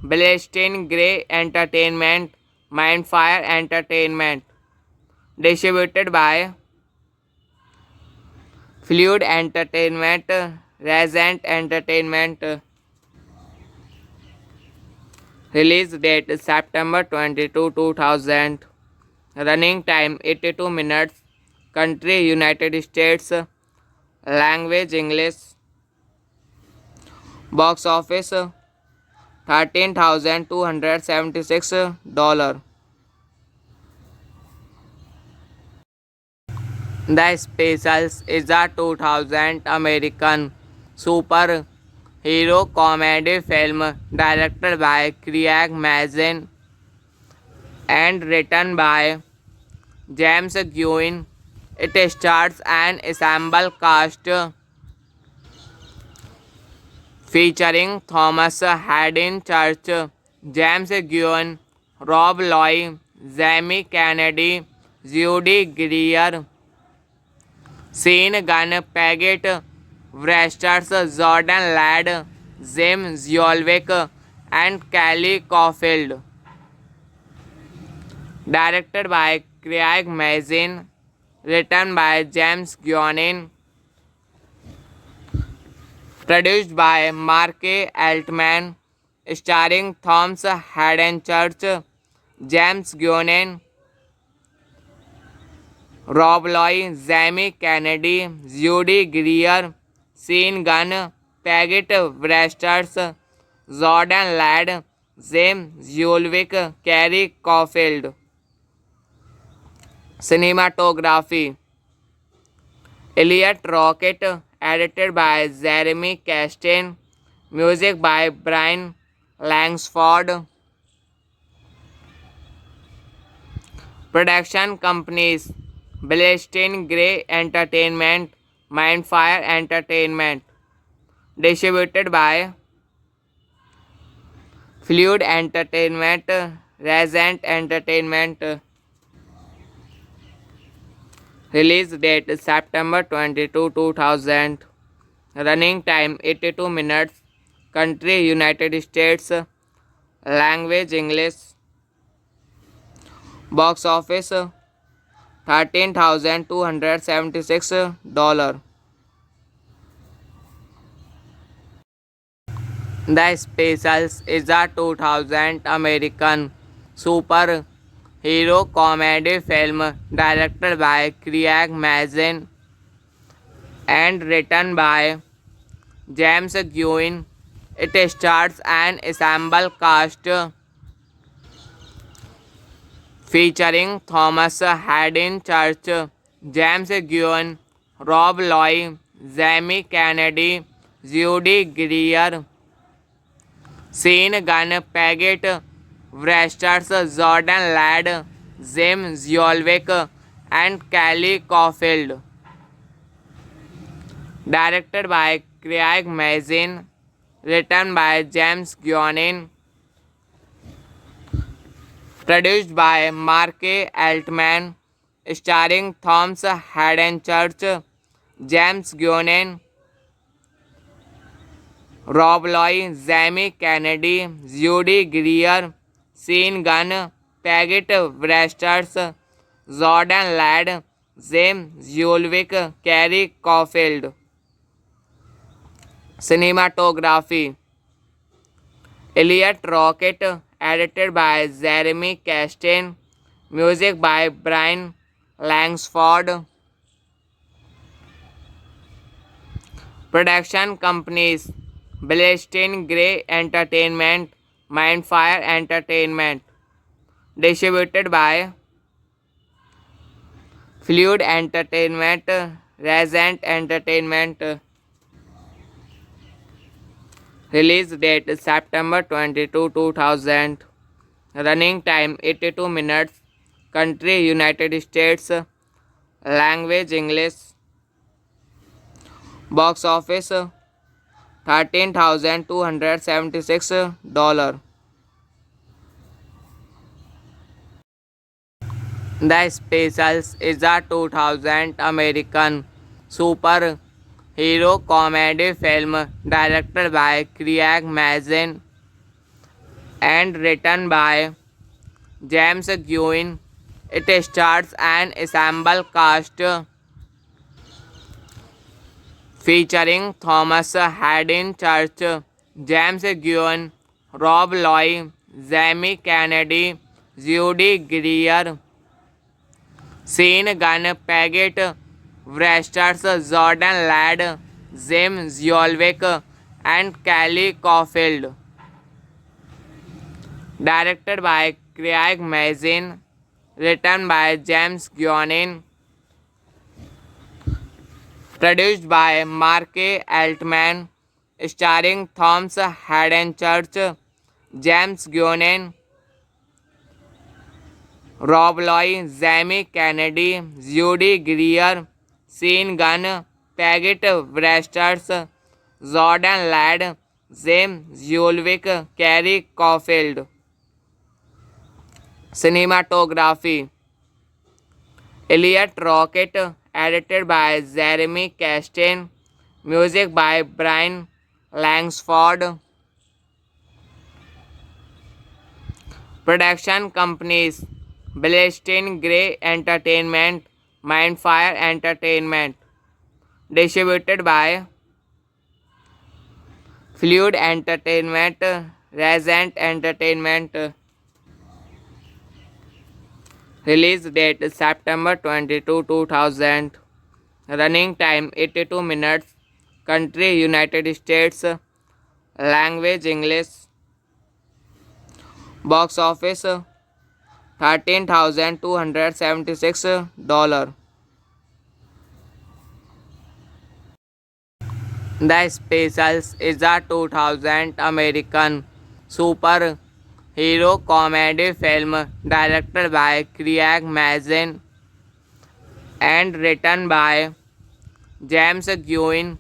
Blessed Grey Entertainment, Mindfire Entertainment. Distributed by Fluid Entertainment, Regent Entertainment. Release date September 22, 2000. Running time 82 minutes. Country United States. Language English. Box office $13,276. The Specials is a 2000 American superhero comedy film directed by Craig Mazin and written by James Gunn. It stars an ensemble cast featuring Thomas Hayden Church, James Gunn, Rob Loy, Jamie Kennedy, Judy Greer, Sean Gunn, Paget Wresters, Jordan Ladd, James Zolwick, and Kelly Caulfield. Cinematography Elliot Rocket, edited by Jeremy Castain, music by Brian Langsford. Production companies Blessed Grey Entertainment, Mindfire Entertainment. Distributed by Fluid Entertainment, Regent Entertainment. Release date September 22, 2000. Running time 82 minutes. Country United States. Language English. Box office $13,276. Directed by Craig Mazin, written by James Gunn, produced by Mark Altman, starring Thomas Hayden Church, James Gunn, Rob Loy, Jamie Kennedy, Judy Greer, Sean Gunn, Paget Wresters, Jordan Ladd, James Zolwick, Kerry Caulfield. Cinematography Elliot Rocket, edited by Jeremy Castain, music by Brian Langsford. Production companies Blessed Grey Entertainment, Mindfire Entertainment. Distributed by Fluid Entertainment, Regent Entertainment. Release date September 22, 2000. Running time 82 minutes. Country United States. Language English. Box office $13,276. The Specials is a 2000 American superhero comedy film directed by Craig Mazin and written by James Gunn. It stars an ensemble cast featuring Thomas Hayden Church, James Gunn, Rob Loy, Jamie Kennedy, Judy Greer, Sean Gunn, Paget Wresters, Jordan Ladd, James Zolwick, and Kelly Caulfield. Directed by Craig Mazin. Written by James Guionin. Produced by Mark Altman. Starring Thomas Hayden Church, James Guionin, Rob Loy, Jamie Kennedy, Judy Greer, Sean Gunn, Paget Brewster, Jordan Ladd, James Julwick, Carrie Caulfield. Cinematography: Elliot Rocket. Edited by Jeremy Castain. Music by Brian Langsford. Production companies: Blessed Grey Entertainment, Mindfire Entertainment. Distributed by Fluid Entertainment, Resent Entertainment. Release date September 22, 2000. Running time 82 minutes. Country United States. Language English. Box office $13,276. The Specials is a 2000 American superhero comedy film directed by Craig Mazin and written by James Guin. It stars an ensemble cast featuring Thomas Hayden Church, James Guin, Rob Loy, Jamie Kennedy, Judy Greer, Sean Gunn, Paget Brewster, Jordan Ladd, James Julwick, and Kelly Caulfield. Directed by Craig Mazin. Written by James Guionin. Produced by Mark Altman. Starring Thomas Hayden Church, James Guionin, Rob Loy, Jamie Kennedy, Judy Greer, Sean Gunn, Paget Brewster, Jordan Ladd, James Julwick, Carrie Caulfield. Cinematography: Elliot Rocket. Edited by Jeremy Castain. Music by Brian Langsford. Production companies: Blessed Grey Entertainment, Mindfire Entertainment. Distributed by Fluid Entertainment, Resent Entertainment. Release date September 22, 2000. Running time 82 minutes. Country United States. Language English. Box office $13,276. The Specials is a 2000 American superhero comedy film directed by Craig Mazin and written by James Guin.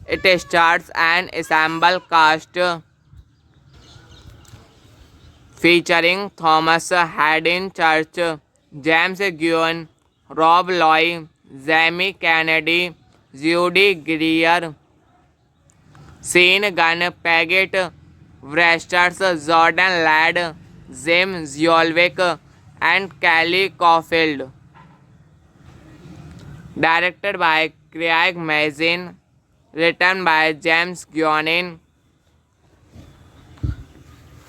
It stars an ensemble cast featuring Thomas Hayden Church, James Guin, Rob Loy, Jamie Kennedy, Judy Greer, Sean Gunn, Paget Brewster, Jordan Ladd, James Julwick, and Kelly Caulfield. Directed by Craig Mazin. Written by James Guionin.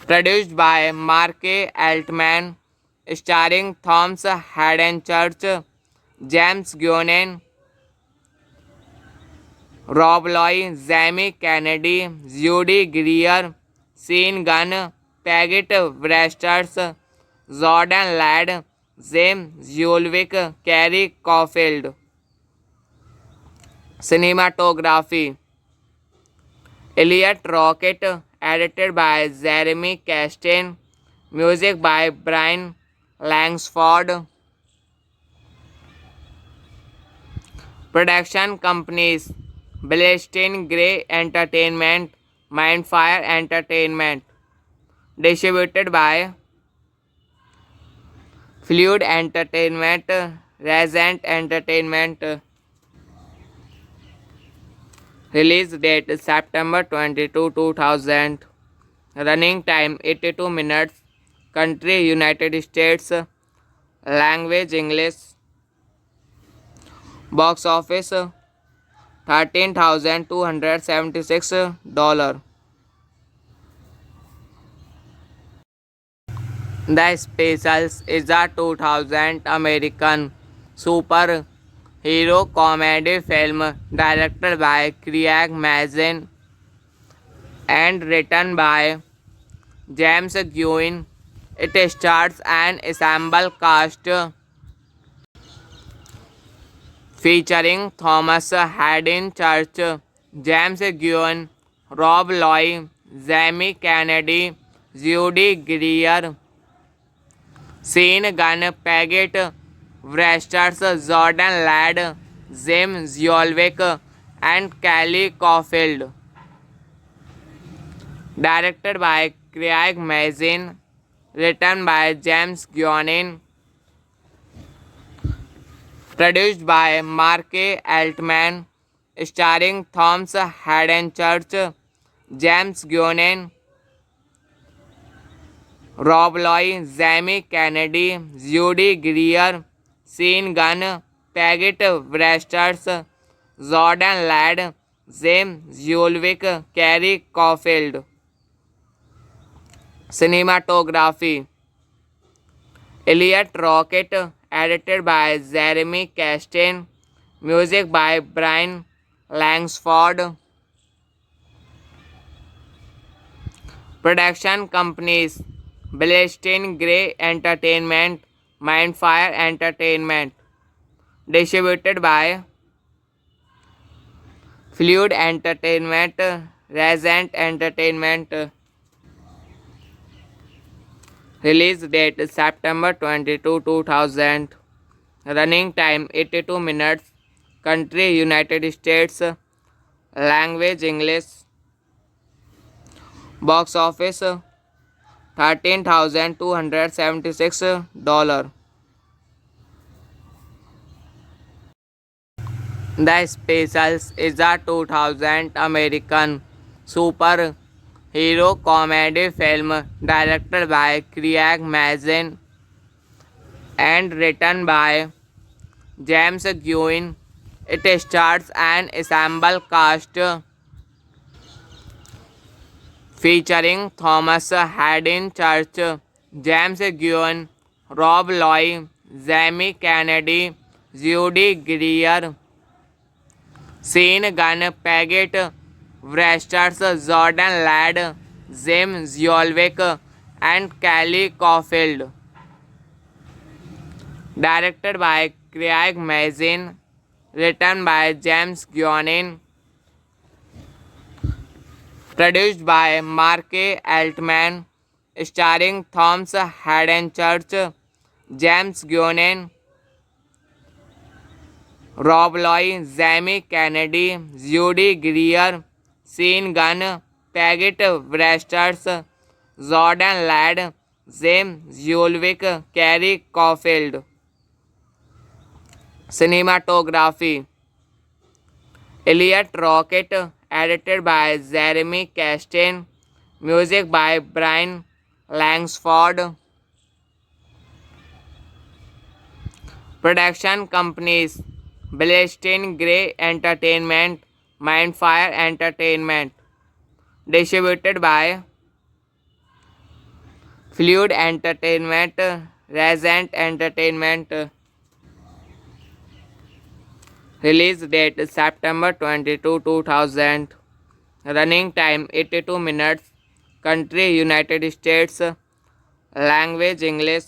Produced by Mark Altman. Starring Thomas Hayden Church, James Guionin, Rob Loy, Jamie Kennedy, Judy Greer, Sean Gunn, Paget Brewster, Jordan Ladd, James Julwick, Carrie Caulfield. Cinematography: Elliot Rocket. Edited by Jeremy Castain. Music by Brian Langsford. Production companies: Blessed Grey Entertainment, Mindfire Entertainment. Distributed by Fluid Entertainment, Resent Entertainment. Release date September 22, 2000. Running time 82 minutes. Country United States. Language English. Box office $13,276. The Specials is a 2000 American superhero comedy film directed by Craig Mazin and written by James Gunn. It stars an ensemble cast featuring Thomas Hayden Church, James Gunn, Rob Loy, Jamie Kennedy, Judy Greer, Sean Gunn, Paget Wresters, Jordan Ladd, Jim Zolwick, and Kelly Caulfield. Directed by Craig Mazin, written by James Gunn, produced by Mark Altman, starring Thomas Hayden Church, James Gunn, Rob Loy, Jamie Kennedy, Judy Greer, Sean Gunn, Paget Wresters, Jordan Ladd, James Zolwick, Kerry Caulfield. Cinematography Elliot Rocket, edited by Jeremy Castain, music by Brian Langsford. Production companies Blessed Grey Entertainment, Mindfire Entertainment. Distributed by Fluid Entertainment, Resent Entertainment. Release date September 22, 2000. Running time 82 minutes. Country United States. Language English. Box office $13,276. The Specials is a 2000 American superhero comedy film directed by Craig Mazin and written by James Gunn. It stars an ensemble cast featuring Thomas Hayden Church, James Gunn, Rob Loy, Jamie Kennedy, Judy Greer, Sean Gunn, Paget Wresters, Jordan Ladd, Jim Zolwick, and Kelly Caulfield. Directed by Craig Mazin, written by James Gunn, produced by Mark Altman, starring Thomas Hayden Church, James Gunn, Rob Loy, Jamie Kennedy, Judy Greer, Sean Gunn, Paget Wresters, Jordan Ladd, James Zolwick, Kerry Caulfield. Cinematography Elliot Rocket, edited by Jeremy Castain, music by Brian Langsford. Production companies Blessed Grey Entertainment, Mindfire Entertainment. Distributed by Fluid Entertainment, Resent Entertainment. Release date September 22, 2000. Running time 82 minutes. Country United States. Language English.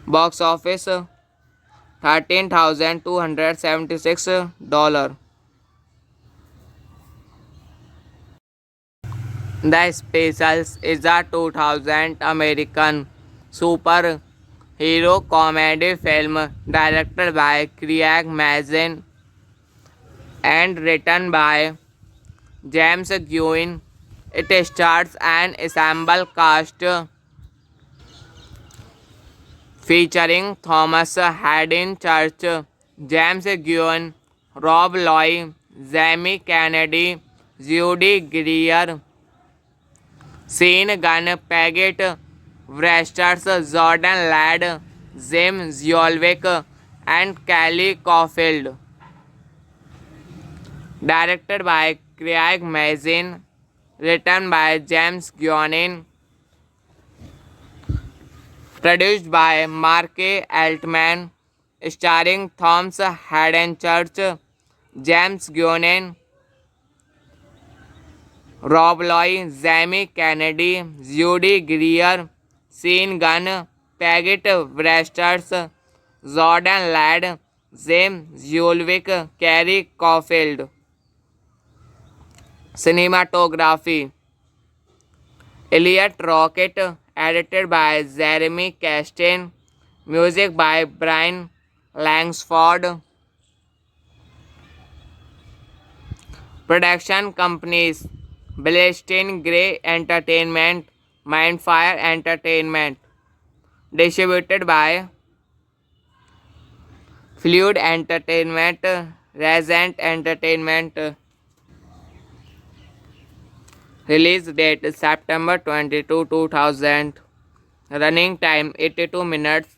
Box office $13,276. The Specials is a 2000 American superhero comedy film directed by Craig Mazin and written by James Guin. It stars an ensemble cast featuring Thomas Haddon Church, James Guin, Rob Loy, Jamie Kennedy, Judy Greer, Sean Gunn, Paget Wresters, Jordan Ladd, Jim Zolwick, and Kelly Caulfield. Directed by Craig Mazin, written by James Guionin, produced by Mark Altman, starring Thomas Haden Church, James Guionin, Rob Loy, Jamie Kennedy, Judy Greer, Sean Gunn, Paget Wresters, Jordan Ladd, James Zolwick, Kerry Caulfield. Cinematography Elliot Rocket, edited by Jeremy Castain, music by Brian Langsford. Production companies Blessed Grey Entertainment, Mindfire Entertainment. Distributed by Fluid Entertainment, Resent Entertainment. Release date September 22, 2000. Running time 82 minutes.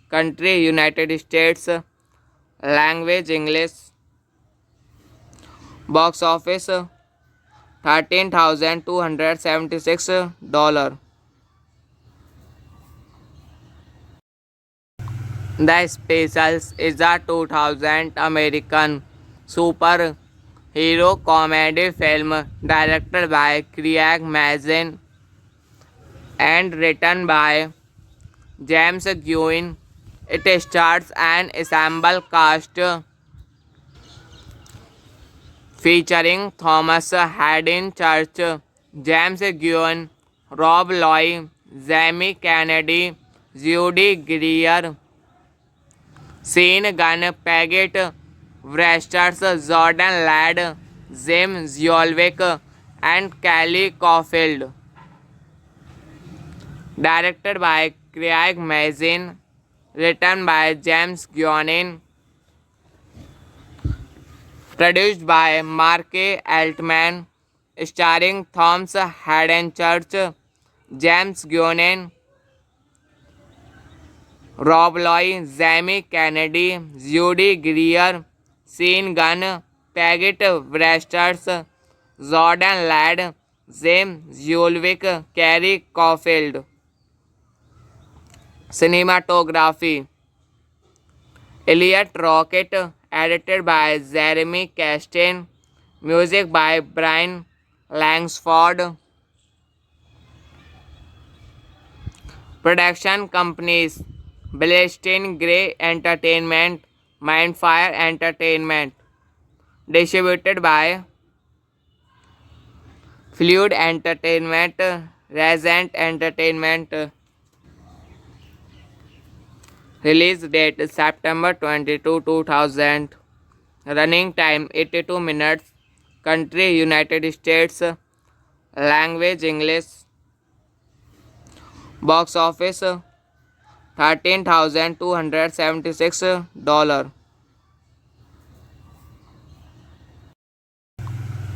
Country United States. Language English. Box office $13,276. The Specials is a 2000 American superhero comedy film directed by Craig Mazin and written by James Guin. It stars an ensemble cast featuring Thomas Haddon Church, James Guin, Rob Loy, Jamie Kennedy, Judy Greer, Sean Gunn, Paget Wresters, Jordan Ladd, Jim Zolwick, and Kelly Caulfield. Directed by Craig Mazin, written by James Guionin, produced by Mark Altman, starring Thomas Haden Church, James Guionin, Rob Loy, Jamie Kennedy, Judy Greer, Sean Gunn, Paget Wresters, Jordan Ladd, James Zolwick, Kerry Caulfield. Cinematography Elliot Rocket, edited by Jeremy Castain, music by Brian Langsford. Production companies Blessed Grey Entertainment, Mindfire Entertainment. Distributed by Fluid Entertainment, Resent Entertainment. Release date September 22, 2000. Running time 82 minutes. Country United States. Language English. Box office $13,276.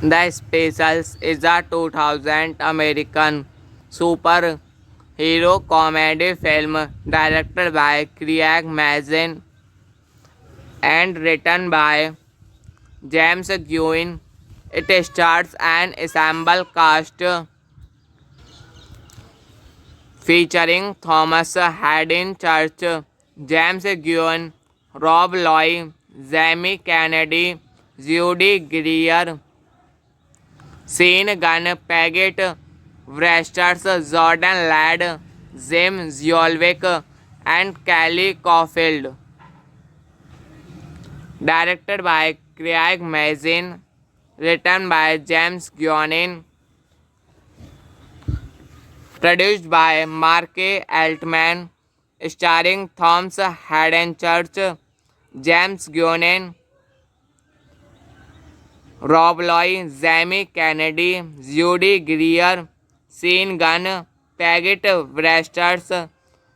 The Specials is a 2000 American superhero comedy film directed by Craig Mazin and written by James Guin. It stars an ensemble cast featuring Thomas Haddon Church, James Guin, Rob Loy, Jamie Kennedy, Judy Greer, Sean Gunn, Paget Wresters, Jordan Ladd, Jim Zolwick, and Kelly Caulfield. Directed by Craig Mazin, written by James Guionin, produced by Mark Altman, starring Thomas Haden Church, James Guionin, Rob Loy, Jamie Kennedy, Judy Greer, Sean Gunn, Paget Wresters,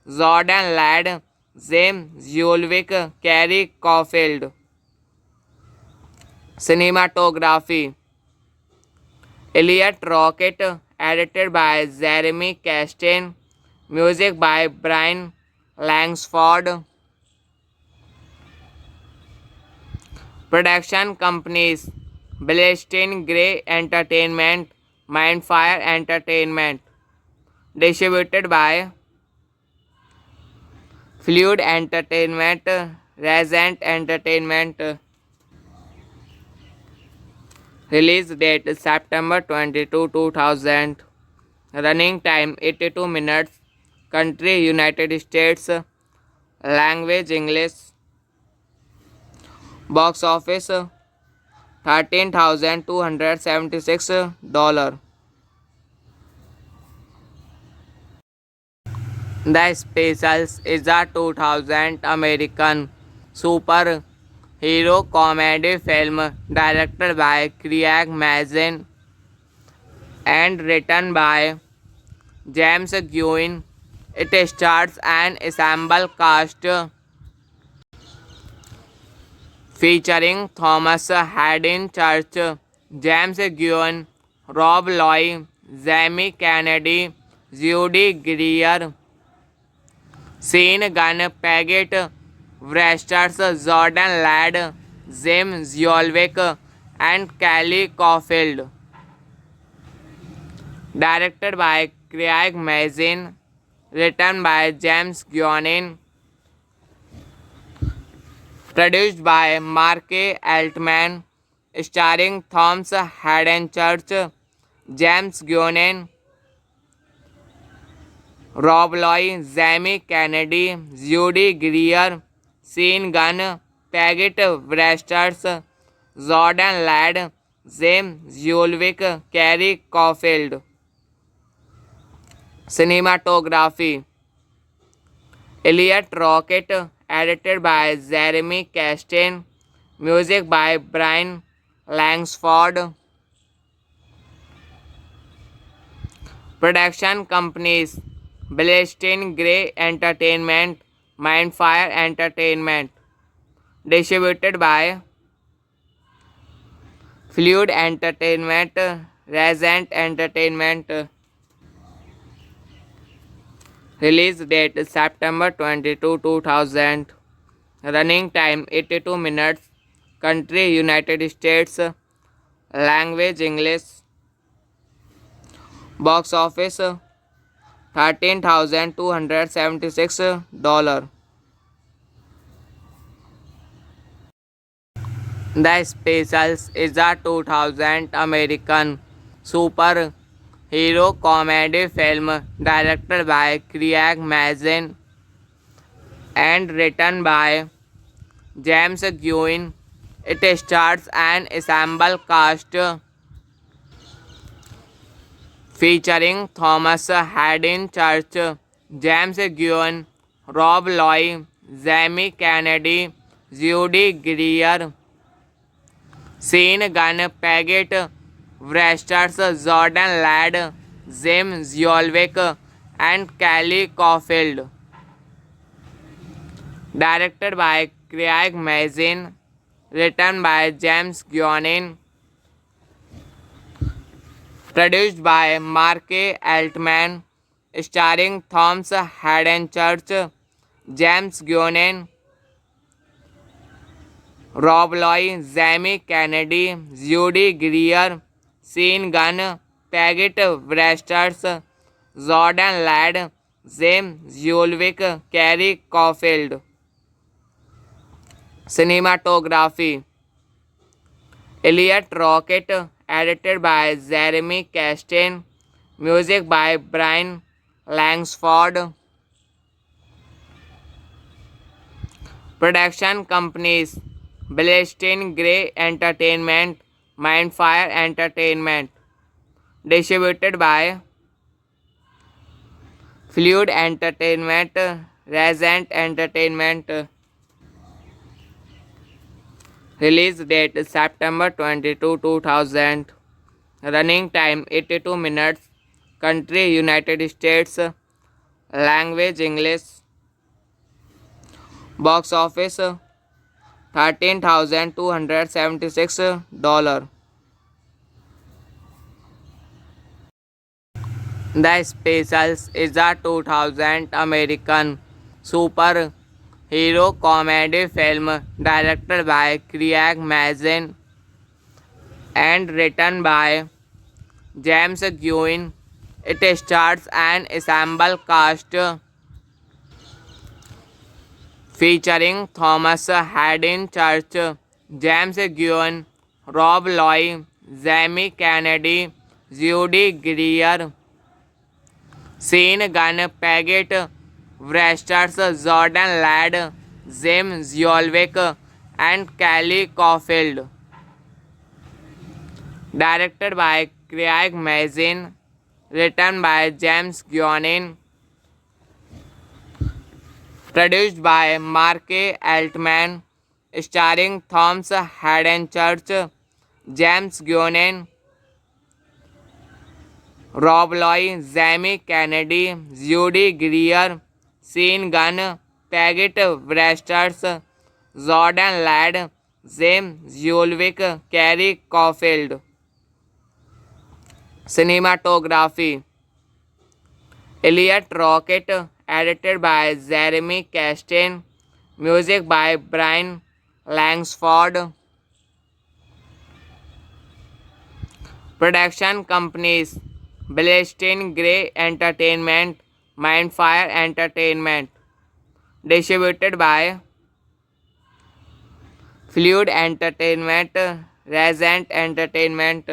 Jordan Ladd, James Julwick, Carrie Caulfield. Cinematography: Elliot Rocket, edited by Jeremy Castain, music by Brian Langsford. Production companies: Blessed Grey Entertainment, Mindfire Entertainment. Distributed by Fluid Entertainment, Resent Entertainment. Release date September 22, 2000. Running time 82 minutes. Country United States. Language English. Box office $13,276. The Specials is a 2000 American superhero comedy film directed by Craig Mazin and written by James Guin. It stars an ensemble cast featuring Thomas Hayden Church, James Guin, Rob Loy, Jamie Kennedy, Judy Greer, Sean Gunn, Paget Wresters, Jordan Ladd, James Julwick, and Kelly Caulfield. Directed by Craig Mazin, written by James Guionin, produced by Mark Altman, starring Thomas Hayden Church, James Guionin, Rob Loy, Jamie Kennedy, Judy Greer, Sean Gunn, Paget Wresters, Jordan Ladd, James Julwick, Carrie Caulfield. Cinematography: Elliot Rocket, edited by Jeremy Castain, music by Brian Langsford. Production companies: Blessed Grey Entertainment, Mindfire Entertainment. Distributed by Fluid Entertainment, Resent Entertainment. Release date September 22, 2000. Running time 82 minutes. Country United States. Language English. Box office $13,276. The Specials is a 2000 American superhero comedy film directed by Craig Mazin and written by James Guin. It stars an ensemble cast featuring Thomas Hayden Church, James Guin, Rob Loy, Jamie Kennedy, Judy Greer, Sean Gunn, Paget Wresters, Jordan Ladd, James Julwick, and Kelly Caulfield. Directed by Craig Mazin, written by James Guionin, produced by Mark Altman, starring Thomas Hayden Church, James Guionin, Rob Loy, Jamie Kennedy, Judy Greer, Sean Gunn, Paget Wresters, Jordan Ladd, James Julwick, Carrie Caulfield. Cinematography: Elliot Rocket, edited by Jeremy Castain, music by Brian Langsford. Production companies: Blessed Grey Entertainment, Mindfire Entertainment. Distributed by Fluid Entertainment, Resent Entertainment. Release date September 22, 2000. Running time 82 minutes. Country United States. Language English. Box office $13,276. The Specials is a 2000 American superhero comedy film directed by Craig Mazin and written by James Gunn. It stars an ensemble cast featuring Thomas Hayden Church, James Gunn, Rob Loy, Jamie Kennedy, Judy Greer, Sean Gunn, Paget Wresters, Jordan Ladd, Jim Zolwick, and Kelly Caulfield. Directed by Craig Mazin, written by James Gunn, produced by Mark Altman, starring Thomas Hayden Church, James Gunn, Rob Loy, Jamie Kennedy, Judy Greer, Sean Gunn, Paget Wresters, Jordan Ladd, James Zolwick, Kerry Caulfield. Cinematography Elliot Rocket, edited by Jeremy Castain, music by Brian Langsford. Production companies Blessed Grey Entertainment, Mindfire Entertainment. Distributed by Fluid Entertainment, Resent Entertainment.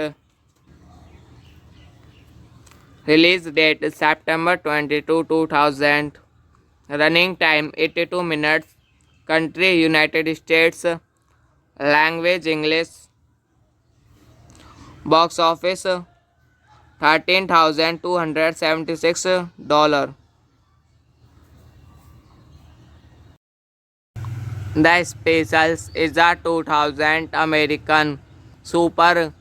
Release date September 22, 2000. Running time 82 minutes. Country United States. Language English. Box office $13,276. The Specials is a 2000 American superhero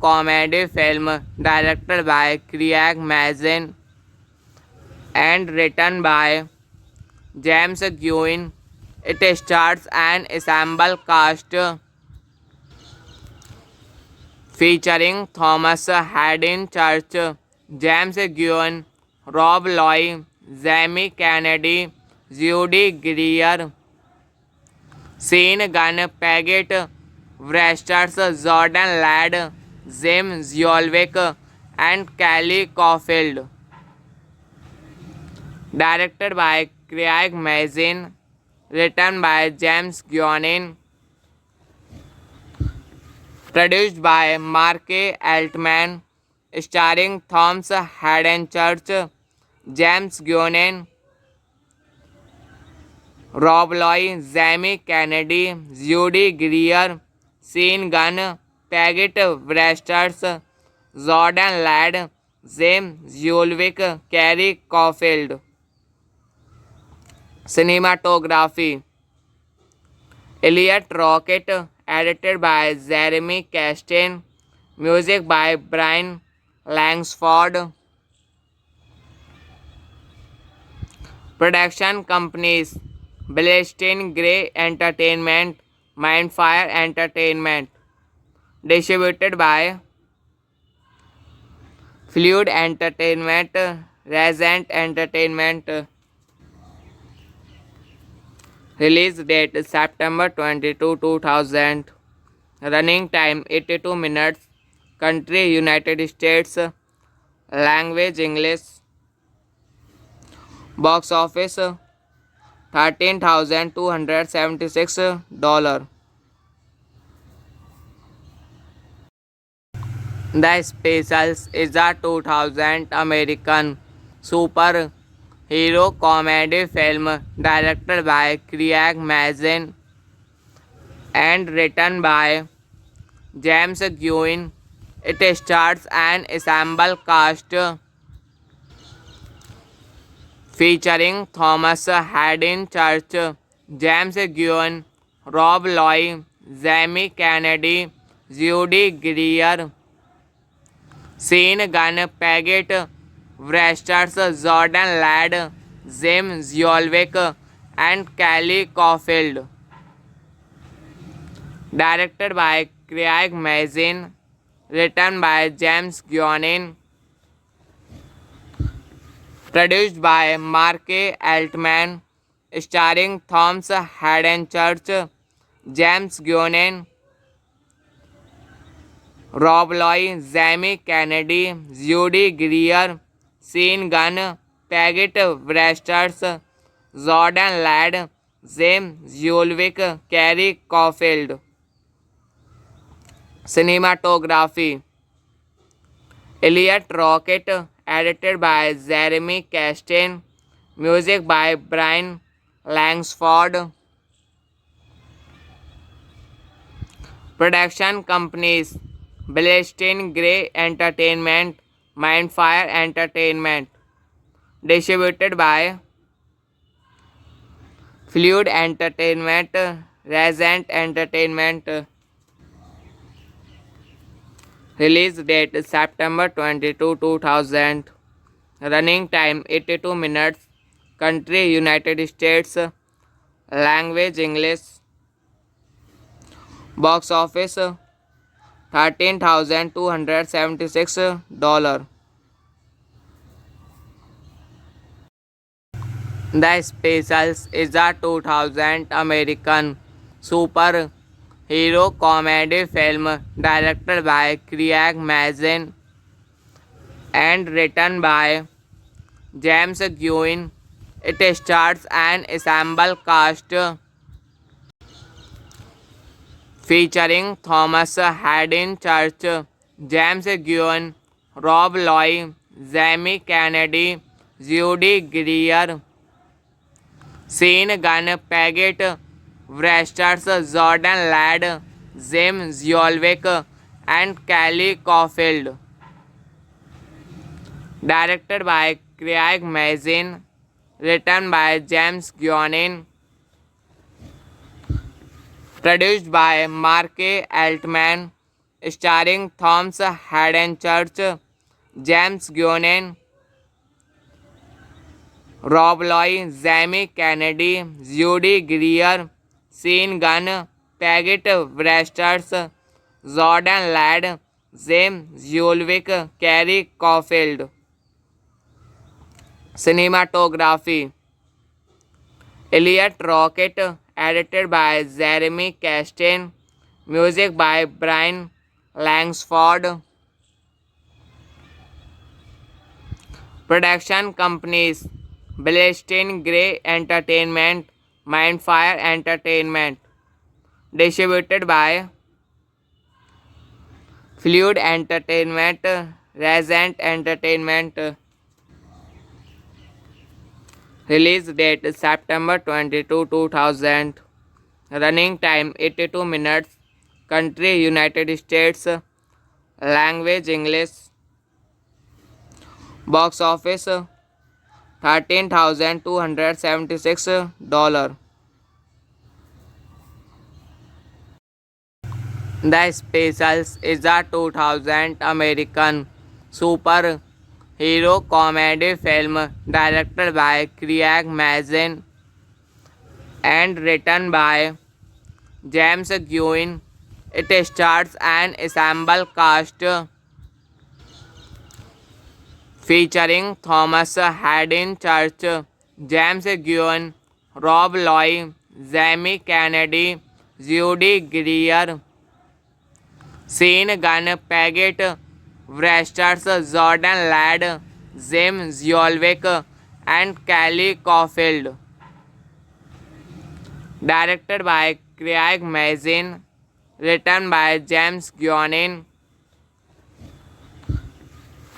comedy film directed by Craig Mazin and written by James Gunn. It stars an ensemble cast featuring Thomas Hayden Church, James Gunn, Rob Loy, Jamie Kennedy, Judy Greer, Sean Gunn, Paget Wresters, Jordan Ladd, Jim Zolwick, and Kelly Caulfield. Directed by Craig Mazin, written by James Gunn, produced by Mark Altman, starring Thomas Hayden Church, James Gunn, Rob Loy, Jamie Kennedy, Judy Greer, Sean Gunn, Paget Wresters, Jordan Ladd, James Zolwick, Kerry Caulfield. Cinematography Elliot Rocket, edited by Jeremy Castain, music by Brian Langsford. Production companies Blessed Grey Entertainment, Mindfire Entertainment. Distributed by Fluid Entertainment, Resent Entertainment. Release date September 22, 2000. Running time 82 minutes. Country United States. Language English. Box office $13,276. The Specials is a 2000 American superhero comedy film directed by Craig Mazin and written by James Gunn. It stars an ensemble cast featuring Thomas Hayden Church, James Gunn, Rob Loy, Jamie Kennedy, Judy Greer, Sean Gunn, Paget Wresters, Jordan Ladd, James Zolwick, and Kelly Caulfield. Directed by Craig Mazin, written by James Guionin, produced by Mark Altman, starring Thomas Hayden Church, James Guionin, Rob Loy, Jamie Kennedy, Judy Greer, Sean Gunn, Paget Wresters, Jordan Ladd, James Zolwick, Kerry Caulfield. Cinematography Elliot Rocket, edited by Jeremy Castain, music by Brian Langsford. Production companies Blessed Grey Entertainment, Mindfire Entertainment. Distributed by Fluid Entertainment, Resent Entertainment. Release date September 22, 2000. Running time 82 minutes. Country United States. Language English. Box office $13,276. The Specials is a 2000 American superhero comedy film directed by Craig Mazin and written by James Guin. It stars an ensemble cast featuring Thomas Hayden Church, James Guin, Rob Loy, Jamie Kennedy, Judy Greer, Sean Gunn, Paget Wresters, Jordan Ladd, James Zolwick, and Kelly Caulfield. Directed by Craig Mazin, written by James Guionin, produced by Mark Altman, starring Thomas Hayden Church, James Guionin, Rob Loy, Jamie Kennedy, Judy Greer, Sean Gunn, Paget Wresters, Jordan Ladd, James Zolwick, Kerry Caulfield. Cinematography Elliot Rocket, edited by Jeremy Castain, music by Brian Langsford. Production companies Blessed Grey Entertainment, Mindfire Entertainment. Distributed by Fluid Entertainment, Resent Entertainment. Release date September 22, 2000. Running time 82 minutes. Country United States. Language English. Box office $13,276. The Specials is a 2000 American superhero comedy film directed by Craig Mazin and written by James Guin. It stars an ensemble cast featuring Thomas Hayden Church, James Guin, Rob Loy, Jamie Kennedy, Judy Greer, Sean Gunn, Paget Wresters, Jordan Ladd, James Zolwick, and Kelly Caulfield. Directed by Craig Mazin, written by James Guionin,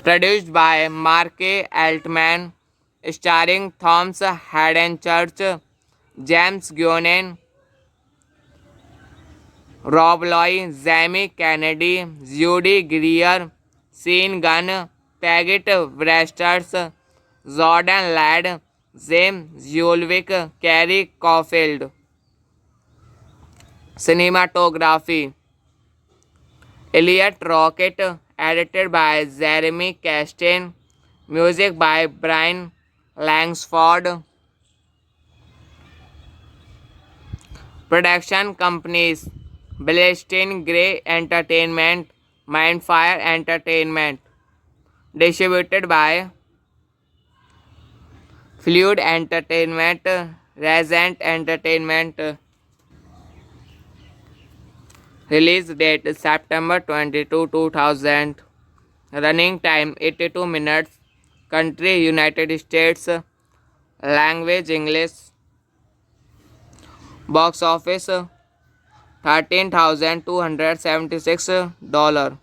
produced by Mark Altman, starring Thomas Hayden Church, James Guionin, Rob Loy, Jamie Kennedy, Judy Greer, Sean Gunn, Paget Wresters, Jordan Ladd, James Zolwick, Kerry Caulfield. Cinematography Elliot Rocket, edited by Jeremy Castain, music by Brian Langsford. Production companies Blessed Grey Entertainment, Mindfire Entertainment. Distributed by Fluid Entertainment, Resent Entertainment. Release date September 22, 2000. Running time 82 minutes. Country United States. Language English. Box office $13,276.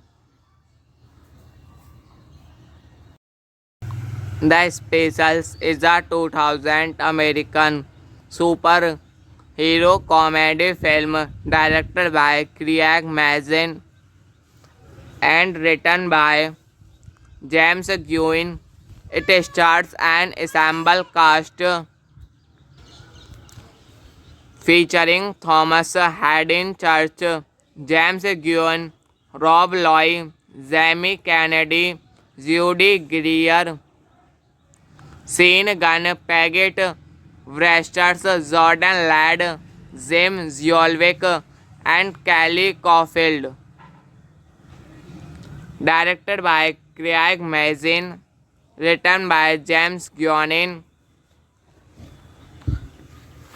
The Specials is a 2000 American superhero comedy film directed by Craig Mazin and written by James Gunn. It stars an ensemble cast featuring Thomas Hayden Church, James Gunn, Rob Loy, Jamie Kennedy, Judy Greer, Sean Gunn, Paget Wresters, Jordan Ladd, Jim Zolwick, and Kelly Caulfield. Directed by Craig Mazin, written by James Gunn,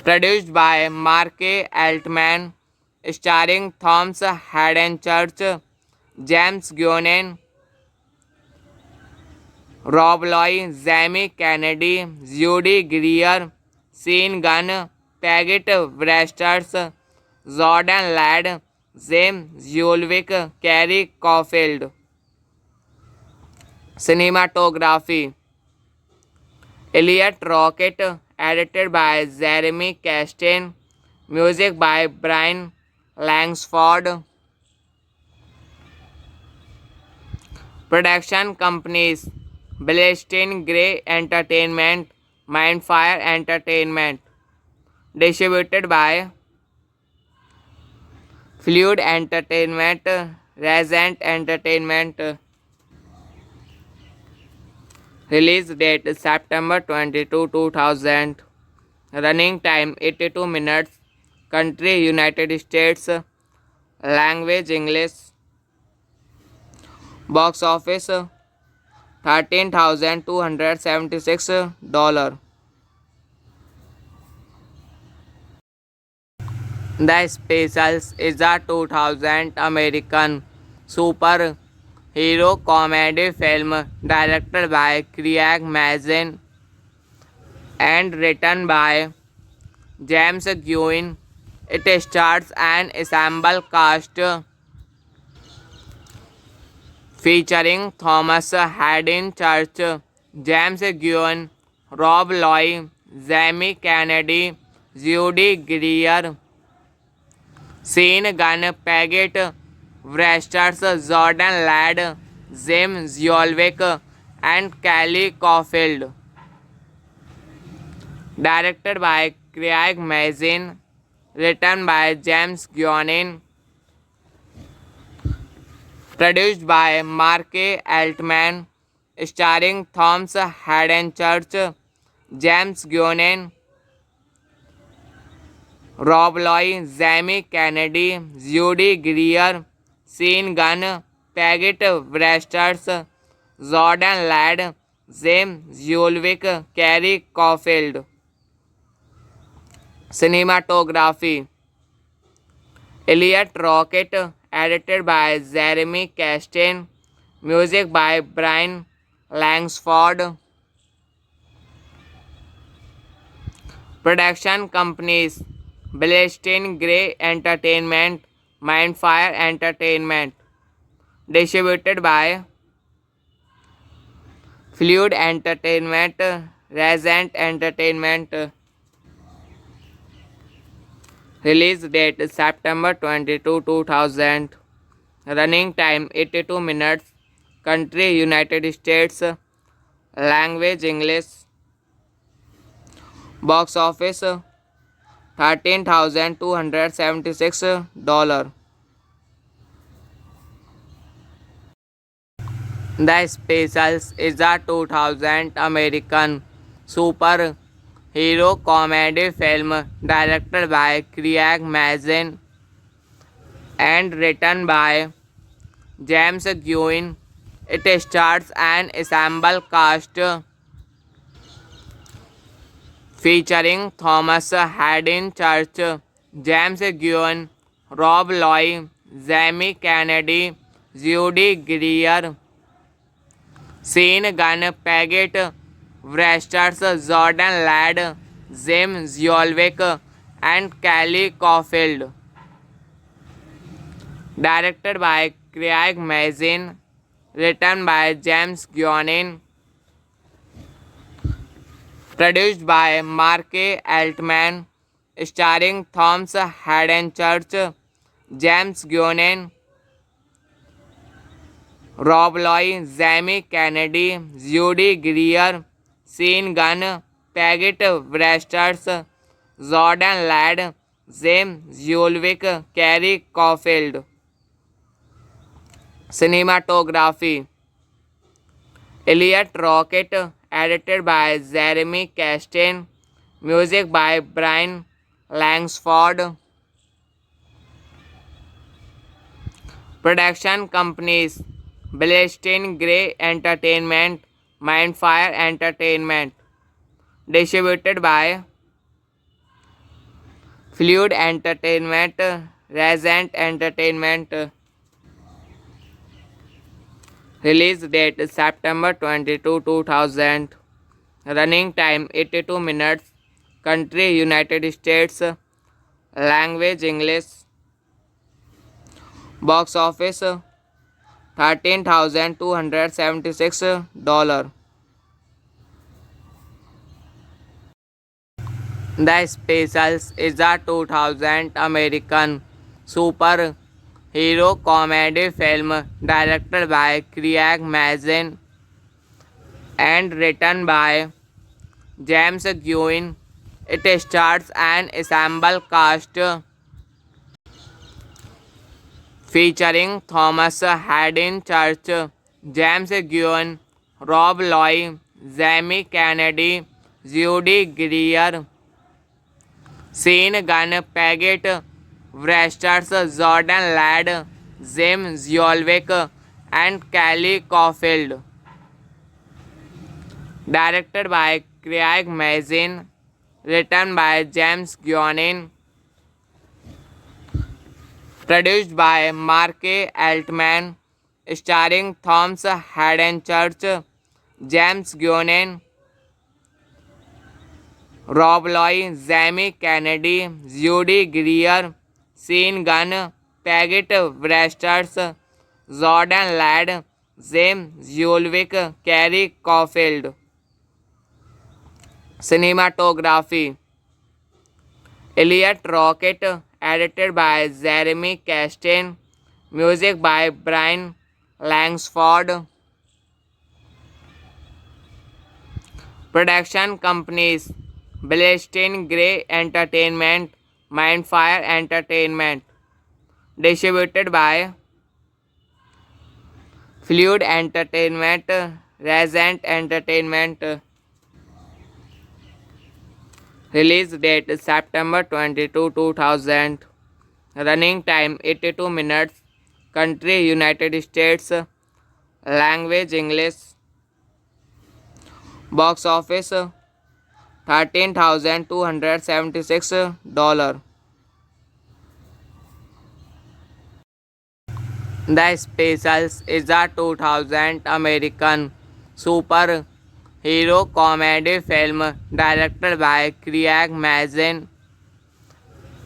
produced by Mark Altman, starring Thomas Hayden Church, James Gunn, Rob Loy, Jamie Kennedy, Judy Greer, Sean Gunn, Paget Wresters, Jordan Ladd, James Zolwick, Kerry Caulfield. Cinematography Elliot Rocket, edited by Jeremy Castain, music by Brian Langsford. Production companies Blessed Grey Entertainment, Mindfire Entertainment. Distributed by Fluid Entertainment, Resent Entertainment. Release date September 22, 2000. Running time 82 minutes. Country United States. Language English. Box office $13,276. The Specials is a 2000 American superhero comedy film directed by Craig Mazin and written by James Gunn. It stars an ensemble cast featuring Thomas Hayden Church, James Gunn, Rob Loy, Jamie Kennedy, Judy Greer, Sean Gunn, Paget Wresters, Jordan Ladd, Jim Zolwick, and Kelly Caulfield. Directed by Craig Mazin, written by James Gunn, produced by Mark Altman, starring Thomas Hayden Church, James Gunn, Rob Loy, Jamie Kennedy, Judy Greer, Sean Gunn, Paget Wresters, Jordan Ladd, James Zolwick, Kerry Caulfield. Cinematography Elliot Rocket, edited by Jeremy Castain, music by Brian Langsford. Production companies Blessed Grey Entertainment, Mindfire Entertainment. Distributed by Fluid Entertainment, Resent Entertainment. Release date September 22, 2000. Running time 82 minutes. Country United States. Language English. Box office $13,276. The Specials is a 2000 American superhero comedy film directed by Craig Mazin and written by James Guin. It stars an ensemble cast featuring Thomas Hayden Church, James Guin, Rob Loy, Jamie Kennedy, Judy Greer, Sean Gunn, Paget Wresters, Jordan Ladd, James Zolwick, and Kelly Caulfield. Directed by Craig Mazin, written by James Guionin, produced by Mark Altman, starring Thomas Hayden Church, James Guionin, Rob Loy, Jamie Kennedy, Judy Greer, Sean Gunn, Paget Wresters, Jordan Ladd, James Zolwick, Kelly Caulfield. Cinematography: Elliot Rocket, edited by Jeremy Castain, music by Brian Langsford. Production companies: Blessed Grey Entertainment, Mindfire Entertainment. Distributed by Fluid Entertainment, Regent Entertainment. Release date September 22, 2000. Running time 82 minutes. Country United States. Language English. Box office $13,276. The Specials is a 2000 American superhero comedy film directed by Craig Mazin and written by James Guin. It stars an ensemble cast featuring Thomas Hayden Church, James Guin, Rob Loy, Jamie Kennedy, Judy Greer, Sean Gunn, Paget Wresters, Jordan Ladd, James Zolwick, and Kelly Caulfield. Directed by Craig Mazin, written by James Guionin, produced by Mark Altman, starring Thomas Hayden Church, James Guionin, Rob Loy, Jamie Kennedy, Judy Greer, Sean Gunn, Paget Wresters, Jordan Ladd, James Zolwick, Kelly Caulfield. Cinematography: Elliot Rocket, edited by Jeremy Castain, music by Brian Langsford. Production companies: Blessed Grey Entertainment, Mindfire Entertainment. Distributed by Fluid Entertainment, Regent Entertainment. Release date September 22, 2000. Running time 82 minutes. Country United States. Language English. Box office $13,276. The Specials is a 2000 American superhero comedy film directed by Craig Mazin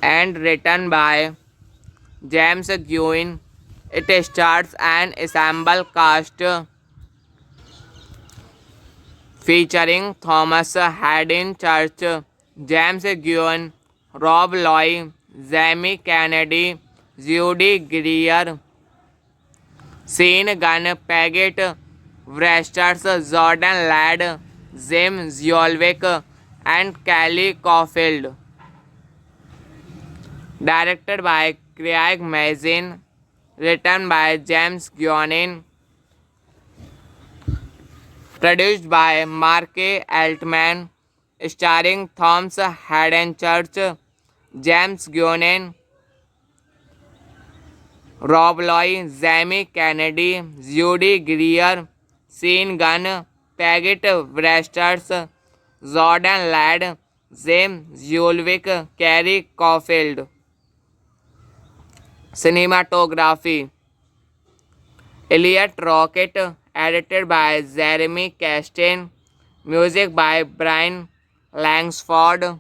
and written by James Guin. It stars an ensemble cast featuring Thomas Hayden Church, James Guin, Rob Loy, Jamie Kennedy, Judy Greer, Sean Gunn, Paget Wresters, Jordan Ladd, James Zolwick, and Kelly Caulfield. Directed by Craig Mazin. Written by James Guionin. Produced by Mark Altman. Starring Thomas Hayden Church, James Guionin, Rob Loy, Jamie Kennedy, Judy Greer, Sean Gunn, Paget Wresters, Jordan Ladd, James Julwick, Carrie Caulfield. Cinematography Elliot Rocket, edited by Jeremy Castain, music by Brian Langsford.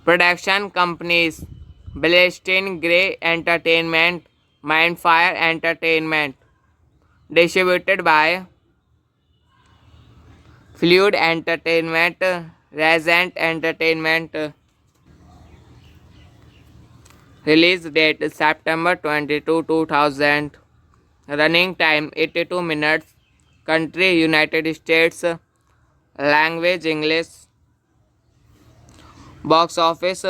Production companies Blessed Grey Entertainment, Mindfire Entertainment. Distributed by Fluid Entertainment, Resent Entertainment. Release date September 22, 2000. Running time 82 minutes. Country United States. Language English. Box office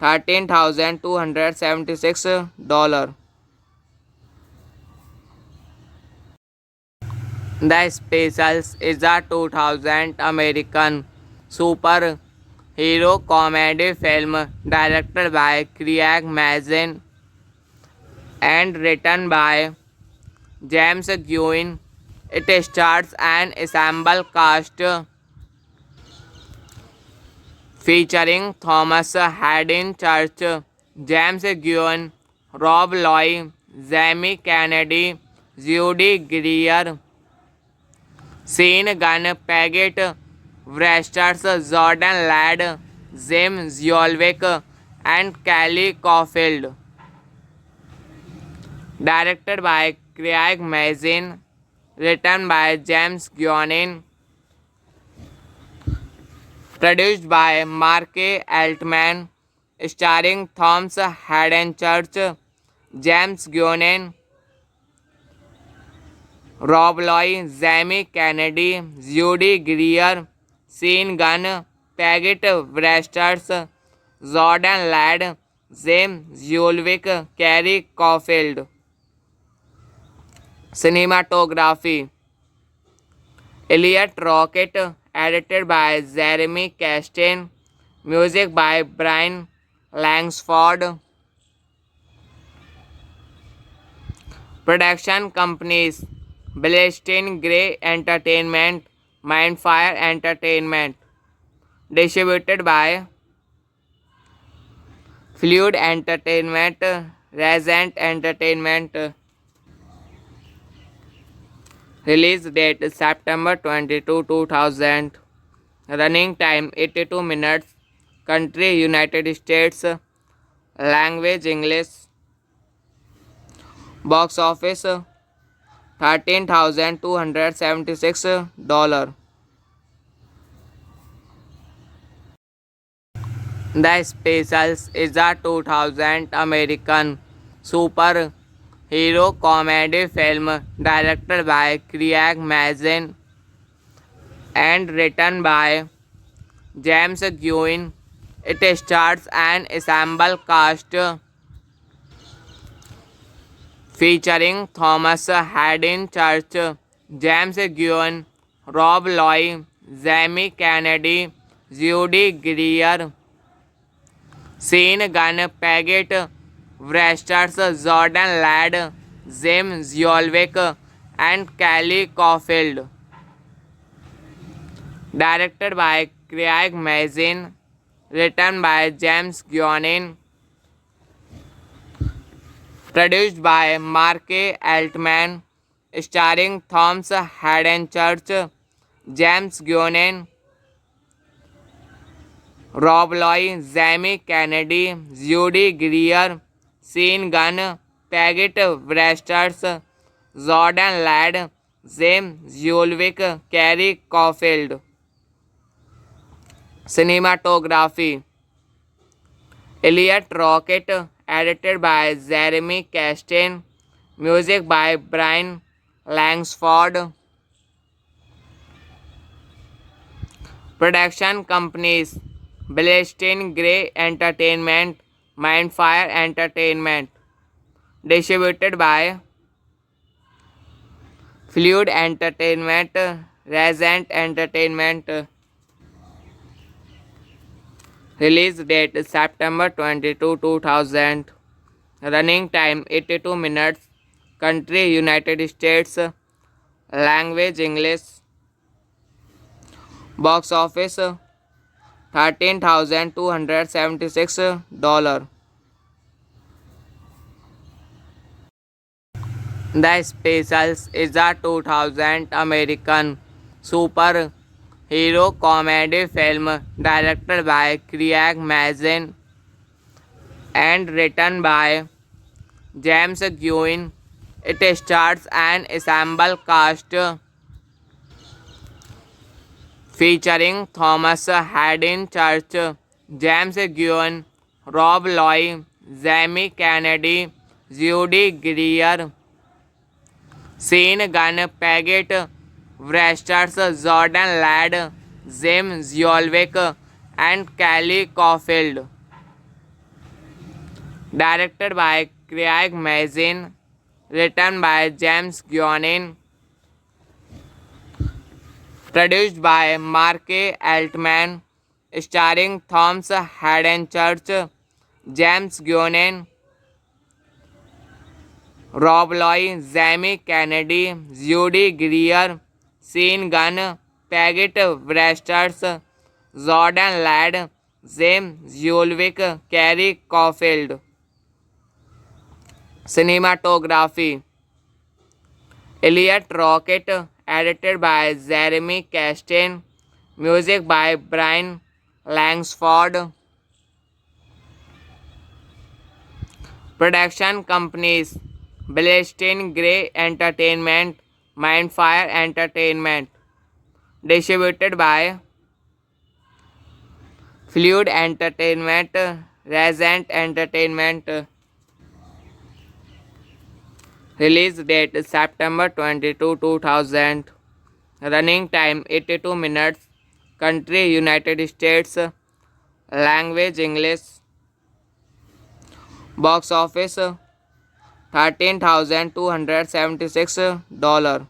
$13,276. The Specials is a 2000 American superhero comedy film directed by Craig Mazin and written by James Guin. It stars an ensemble cast featuring Thomas Hayden Church, James Guin, Rob Loy, Jamie Kennedy, Judy Greer, Sean Gunn, Paget Wresters, Jordan Ladd, James Julwick, and Kelly Caulfield. Directed by Craig Mazin. Written by James Guionin. Produced by Mark Altman. Starring Thomas Hayden Church, James Guionin, Rob Loy, Jamie Kennedy, Judy Greer, Sean Gunn, Paget Wresters, Jordan Ladd, James Julwick, Carrie Caulfield. Cinematography Elliot Rocket, edited by Jeremy Castain, music by Brian Langsford. Production companies Blessed Grey Entertainment, Mindfire Entertainment. Distributed by Fluid Entertainment, Resent Entertainment. Release date September 22, 2000. Running time 82 minutes. Country United States. Language English. Box office $13,276. The Specials is a 2000 American superhero comedy film directed by Craig Mazin and written by James Guin. It stars an ensemble cast featuring Thomas Hayden Church, James Guin, Rob Loy, Jamie Kennedy, Judy Greer, Sean Gunn, Paget Wresters, Jordan Ladd, James Julwick, and Kelly Caulfield. Directed by Craig Mazin. Written by James Guionin. Produced by Mark Altman. Starring Thomas Hayden Church, James Guionin, Rob Loy, Jamie Kennedy, Judy Greer, Sean Gunn, Paget Wresters, Jordan Ladd, James Julwick, Carrie Caulfield. Cinematography Elliot Rocket, edited by Jeremy Castain, music by Brian Langsford. Production companies Blessed Grey Entertainment, Mindfire Entertainment. Distributed by Fluid Entertainment, Resent Entertainment. Release date September 22, 2000. Running time 82 minutes. Country United States. Language English. Box office $13,276. The Specials is a 2000 American superhero comedy film directed by Craig Mazin and written by James Gunn. It stars an ensemble cast featuring Thomas Hayden Church, James Gunn, Rob Loy, Jamie Kennedy, Judy Greer, Sean Gunn, Paget Wresters, Jordan Ladd, Jim Zolwick, and Kelly Caulfield. Directed by Craig Mazin, written by James Gunn, produced by Mark Altman, starring Thomas Hayden Church, James Gunn, Rob Loy, Jamie Kennedy, Judy Greer, Sean Gunn, Paget Wresters, Jordan Ladd, James Zolwick, Kerry Caulfield. Cinematography Elliot Rocket, edited by Jeremy Castain, music by Brian Langsford. Production companies Blessed Grey Entertainment, Mindfire Entertainment. Distributed by Fluid Entertainment, Resent Entertainment. Release date September 22, 2000. Running time 82 minutes. Country United States. Language English. Box office $13,276.